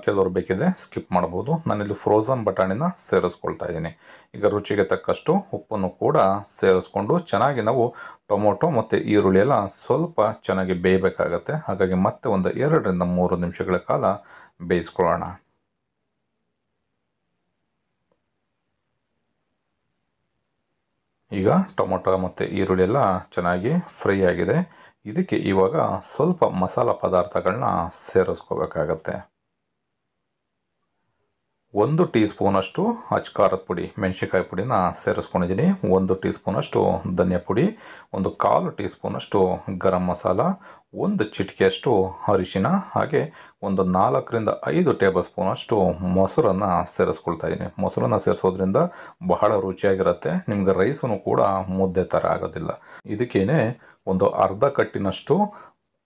ಕೆಲವರು ಬೇಕಿದ್ರೆ ಸ್ಕಿಪ್ ಮಾಡ್ಬೋದು. ನಾನಿಲ್ಲಿ ಫ್ರೋಝನ್ ಬಟಾಣಿನ ಸೇರಿಸ್ಕೊಳ್ತಾ ಇದ್ದೀನಿ. ಈಗ ರುಚಿಗೆ ತಕ್ಕಷ್ಟು ಉಪ್ಪನ್ನು ಕೂಡ ಸೇರಿಸ್ಕೊಂಡು ಚೆನ್ನಾಗಿ ನಾವು ಟೊಮೊಟೊ ಮತ್ತು ಈರುಳ್ಳಿ ಎಲ್ಲ ಸ್ವಲ್ಪ ಚೆನ್ನಾಗಿ ಬೇಯಬೇಕಾಗತ್ತೆ. ಹಾಗಾಗಿ ಮತ್ತೆ ಒಂದು 2ರಿಂದ 3 ನಿಮಿಷಗಳ ಕಾಲ ಬೇಯಿಸ್ಕೊಳ್ಳೋಣ. ಈಗ ಟೊಮೊಟೊ ಮತ್ತು ಈರುಳ್ಳಿ ಎಲ್ಲ ಚೆನ್ನಾಗಿ ಫ್ರೈ ಆಗಿದೆ. ಇದಕ್ಕೆ ಇವಾಗ ಸ್ವಲ್ಪ ಮಸಾಲ ಪದಾರ್ಥಗಳನ್ನ ಸೇರಿಸ್ಕೋಬೇಕಾಗತ್ತೆ. 1 ಟೀ ಸ್ಪೂನಷ್ಟು ಅಚ್ಕಾರದ ಪುಡಿ, ಮೆಣಸಿನ್ಕಾಯಿ ಪುಡಿನ ಸೇರಿಸ್ಕೊಂಡಿದ್ದೀನಿ. 1 ಟೀ ಸ್ಪೂನಷ್ಟು ಧನಿಯಾ ಪುಡಿ, 1/4 ಟೀ ಸ್ಪೂನಷ್ಟು ಗರಂ ಮಸಾಲ, 1 ಚಿಟಿಕೆಯಷ್ಟು ಅರಿಶಿನ, ಹಾಗೆ ಒಂದು 4ರಿಂದ 5 ಟೇಬಲ್ ಸ್ಪೂನಷ್ಟು ಮೊಸರನ್ನು ಸೇರಿಸ್ಕೊಳ್ತಾ ಇದ್ದೀನಿ. ಮೊಸರನ್ನು ಸೇರಿಸೋದ್ರಿಂದ ಬಹಳ ರುಚಿಯಾಗಿರುತ್ತೆ. ನಿಮ್ಗೆ ರೈಸೂ ಕೂಡ ಮುದ್ದೆ ಥರ ಆಗೋದಿಲ್ಲ. ಇದಕ್ಕೇನೆ ಒಂದು ಅರ್ಧ ಕಟ್ಟಿನಷ್ಟು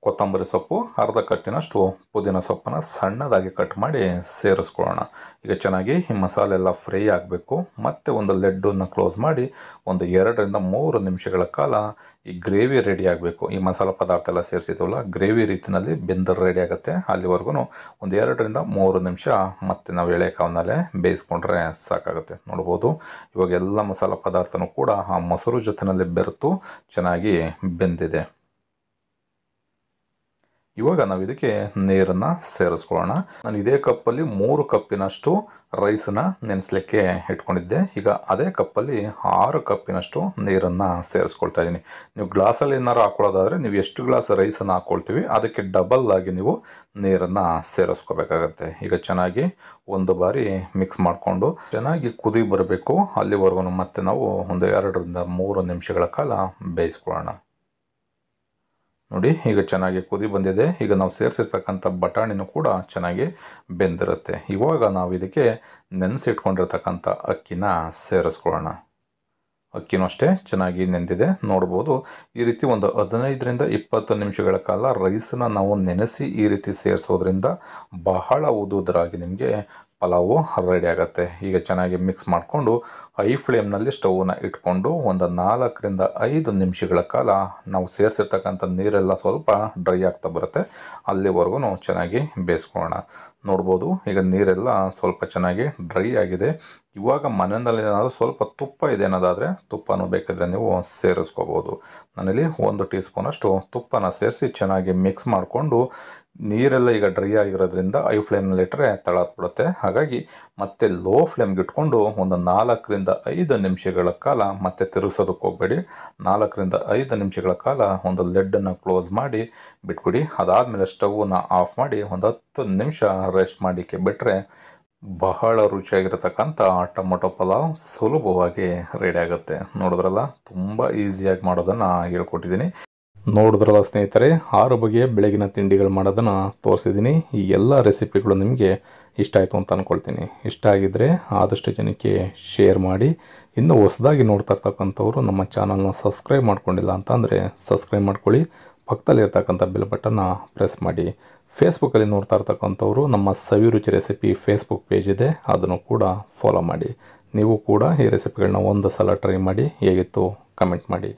ಕೊತ್ತಂಬರಿ ಸೊಪ್ಪು, ಅರ್ಧ ಕಟ್ಟಿನಷ್ಟು ಪುದೀನ ಸೊಪ್ಪನ್ನು ಸಣ್ಣದಾಗಿ ಕಟ್ ಮಾಡಿ ಸೇರಿಸ್ಕೊಳ್ಳೋಣ. ಈಗ ಚೆನ್ನಾಗಿ ಈ ಮಸಾಲೆ ಎಲ್ಲ ಫ್ರೈ ಆಗಬೇಕು. ಮತ್ತೆ ಒಂದು ಲೆಡ್ಡನ್ನು ಕ್ಲೋಸ್ ಮಾಡಿ ಒಂದು 2ರಿಂದ 3 ನಿಮಿಷಗಳ ಕಾಲ ಈ ಗ್ರೇವಿ ರೆಡಿ ಆಗಬೇಕು. ಈ ಮಸಾಲೆ ಪದಾರ್ಥ ಎಲ್ಲ ಸೇರಿಸಿದ್ವಲ್ಲ, ಗ್ರೇವಿ ರೀತಿಯಲ್ಲಿ ಬೆಂದು ರೆಡಿ ಆಗುತ್ತೆ. ಅಲ್ಲಿವರೆಗೂ ಒಂದು 2ರಿಂದ 3 ನಿಮಿಷ ಮತ್ತೆ ನಾವು ಎಳೆ ಕಾವನಲ್ಲೇ ಬೇಯಿಸ್ಕೊಂಡ್ರೆ ಸಾಕಾಗುತ್ತೆ. ನೋಡ್ಬೋದು ಇವಾಗ ಎಲ್ಲ ಮಸಾಲೆ ಪದಾರ್ಥನೂ ಕೂಡ ಆ ಮೊಸರು ಜೊತೆಯಲ್ಲಿ ಬೆರೆತು ಚೆನ್ನಾಗಿ ಬೆಂದಿದೆ. ಇವಾಗ ನಾವು ಇದಕ್ಕೆ ನೀರನ್ನು ಸೇರಿಸ್ಕೊಳ್ಳೋಣ. ನಾನು ಇದೇ ಕಪ್ಪಲ್ಲಿ 3 ಕಪ್ಪಿನಷ್ಟು ರೈಸನ್ನು ನೆನೆಸಲಿಕ್ಕೆ ಇಟ್ಕೊಂಡಿದ್ದೆ. ಈಗ ಅದೇ ಕಪ್ಪಲ್ಲಿ 6 ಕಪ್ಪಿನಷ್ಟು ನೀರನ್ನು ಸೇರಿಸ್ಕೊಳ್ತಾ ಇದ್ದೀನಿ. ನೀವು ಗ್ಲಾಸಲ್ಲಿ ಏನಾರು ಹಾಕೊಳ್ಳೋದಾದರೆ ನೀವು ಎಷ್ಟು ಗ್ಲಾಸ್ ರೈಸನ್ನು ಹಾಕ್ಕೊಳ್ತೀವಿ ಅದಕ್ಕೆ ಡಬಲ್ ಆಗಿ ನೀವು ನೀರನ್ನು ಸೇರಿಸ್ಕೋಬೇಕಾಗತ್ತೆ. ಈಗ ಚೆನ್ನಾಗಿ ಒಂದು ಬಾರಿ ಮಿಕ್ಸ್ ಮಾಡಿಕೊಂಡು ಚೆನ್ನಾಗಿ ಕುದಿ ಬರಬೇಕು. ಅಲ್ಲಿವರೆಗೂ ಮತ್ತೆ ನಾವು ಒಂದು 2ರಿಂದ 3 ನಿಮಿಷಗಳ ಕಾಲ ಬೇಯಿಸ್ಕೊಳ್ಳೋಣ. ನೋಡಿ ಈಗ ಚೆನ್ನಾಗಿ ಕುದಿ ಬಂದಿದೆ. ಈಗ ನಾವು ಸೇರಿಸಿರ್ತಕ್ಕಂಥ ಬಟಾಣಿನೂ ಕೂಡ ಚೆನ್ನಾಗಿ ಬೆಂದಿರುತ್ತೆ. ಇವಾಗ ನಾವು ಇದಕ್ಕೆ ನೆನೆಸಿಟ್ಕೊಂಡಿರ್ತಕ್ಕಂಥ ಅಕ್ಕಿನ ಸೇರಿಸ್ಕೊಳ್ಳೋಣ. ಅಕ್ಕಿನೂ ಅಷ್ಟೇ ಚೆನ್ನಾಗಿ ನೆಂದಿದೆ. ನೋಡ್ಬೋದು ಈ ರೀತಿ ಒಂದು 15ರಿಂದ 20 ನಿಮಿಷಗಳ ಕಾಲ ರೈಸನ್ನ ನಾವು ನೆನೆಸಿ ಈ ರೀತಿ ಸೇರಿಸೋದ್ರಿಂದ ಬಹಳ ಉದುರಾಗಿ ನಿಮಗೆ ಪಲಾವು ರೆಡಿ ಆಗುತ್ತೆ. ಈಗ ಚೆನ್ನಾಗಿ ಮಿಕ್ಸ್ ಮಾಡಿಕೊಂಡು ಹೈ ಫ್ಲೇಮ್ನಲ್ಲಿ ಸ್ಟವ್ನ ಇಟ್ಕೊಂಡು ಒಂದು 4ರಿಂದ 5 ನಿಮಿಷಗಳ ಕಾಲ ನಾವು ಸೇರಿಸಿರ್ತಕ್ಕಂಥ ನೀರೆಲ್ಲ ಸ್ವಲ್ಪ ಡ್ರೈ ಆಗ್ತಾ ಬರುತ್ತೆ. ಅಲ್ಲಿವರೆಗೂ ಚೆನ್ನಾಗಿ ಬೇಯಿಸ್ಕೊಳ್ಳೋಣ. ನೋಡ್ಬೋದು ಈಗ ನೀರೆಲ್ಲ ಸ್ವಲ್ಪ ಚೆನ್ನಾಗಿ ಡ್ರೈ ಆಗಿದೆ. ಇವಾಗ ಮನೆಯಲ್ಲಿ ಏನಾದರೂ ಸ್ವಲ್ಪ ತುಪ್ಪ ಇದೆ ಅನ್ನೋದಾದರೆ ತುಪ್ಪನೂ ಬೇಕಿದ್ರೆ ನೀವು ಸೇರಿಸ್ಕೋಬೋದು. ನಾನಿಲ್ಲಿ 1 ಟೀ ಸ್ಪೂನಷ್ಟು ತುಪ್ಪನ ಸೇರಿಸಿ ಚೆನ್ನಾಗಿ ಮಿಕ್ಸ್ ಮಾಡಿಕೊಂಡು, ನೀರೆಲ್ಲ ಈಗ ಡ್ರೈ ಆಗಿರೋದ್ರಿಂದ ಐ ಫ್ಲೇಮ್ನಲ್ಲಿ ಇಟ್ಟರೆ ತಳತ್ಬಿಡುತ್ತೆ. ಹಾಗಾಗಿ ಮತ್ತೆ ಲೋ ಫ್ಲೇಮ್ಗೆ ಇಟ್ಕೊಂಡು ಒಂದು 4ರಿಂದ 5 ನಿಮಿಷಗಳ ಕಾಲ ಮತ್ತೆ ತಿರುಗಿಸೋದಕ್ಕೆ ಹೋಗಬೇಡಿ. 4ರಿಂದ 5 ನಿಮಿಷಗಳ ಕಾಲ ಒಂದು ಲೆಡ್ಡನ್ನು ಕ್ಲೋಸ್ ಮಾಡಿ ಬಿಟ್ಬಿಡಿ. ಅದಾದಮೇಲೆ ಸ್ಟವ್ನ ಆಫ್ ಮಾಡಿ ಒಂದು 10 ನಿಮಿಷ ರೆಸ್ಟ್ ಮಾಡಲಿಕ್ಕೆ ಬಿಟ್ಟರೆ ಬಹಳ ರುಚಿಯಾಗಿರತಕ್ಕಂಥ ಟೊಮೊಟೊ ಪಲಾವ್ ಸುಲಭವಾಗಿ ರೆಡಿ ಆಗುತ್ತೆ. ನೋಡಿದ್ರಲ್ಲ, ತುಂಬ ಈಸಿಯಾಗಿ ಮಾಡೋದನ್ನು ಹೇಳ್ಕೊಟ್ಟಿದ್ದೀನಿ. ನೋಡಿದ್ರಲ್ಲ ಸ್ನೇಹಿತರೆ, 6 ಬಗೆಯ ಬೆಳಗಿನ ತಿಂಡಿಗಳು ಮಾಡೋದನ್ನು ತೋರಿಸಿದ್ದೀನಿ. ಈ ಎಲ್ಲ ರೆಸಿಪಿಗಳು ನಿಮಗೆ ಇಷ್ಟ ಆಯಿತು ಅಂತ ಅಂದ್ಕೊಳ್ತೀನಿ. ಇಷ್ಟ ಆಗಿದ್ದರೆ ಆದಷ್ಟು ಜನಕ್ಕೆ ಶೇರ್ ಮಾಡಿ. ಇನ್ನು ಹೊಸದಾಗಿ ನೋಡ್ತಾ ಇರ್ತಕ್ಕಂಥವ್ರು ನಮ್ಮ ಚಾನಲ್ನ ಸಬ್ಸ್ಕ್ರೈಬ್ ಮಾಡ್ಕೊಂಡಿಲ್ಲ ಅಂತಂದರೆ ಸಬ್ಸ್ಕ್ರೈಬ್ ಮಾಡ್ಕೊಳ್ಳಿ. ಪಕ್ಕದಲ್ಲಿರ್ತಕ್ಕಂಥ ಬೆಲ್ ಬಟನ್ನ ಪ್ರೆಸ್ ಮಾಡಿ. ಫೇಸ್ಬುಕ್ಕಲ್ಲಿ ನೋಡ್ತಾ ಇರ್ತಕ್ಕಂಥವ್ರು ನಮ್ಮ ಸವಿರುಚಿ ರೆಸಿಪಿ ಫೇಸ್ಬುಕ್ ಪೇಜ್ ಇದೆ, ಅದನ್ನು ಕೂಡ ಫಾಲೋ ಮಾಡಿ. ನೀವು ಕೂಡ ಈ ರೆಸಿಪಿಗಳನ್ನ ಒಂದು ಸಲ ಟ್ರೈ ಮಾಡಿ ಹೇಗಿತ್ತು ಕಮೆಂಟ್ ಮಾಡಿ.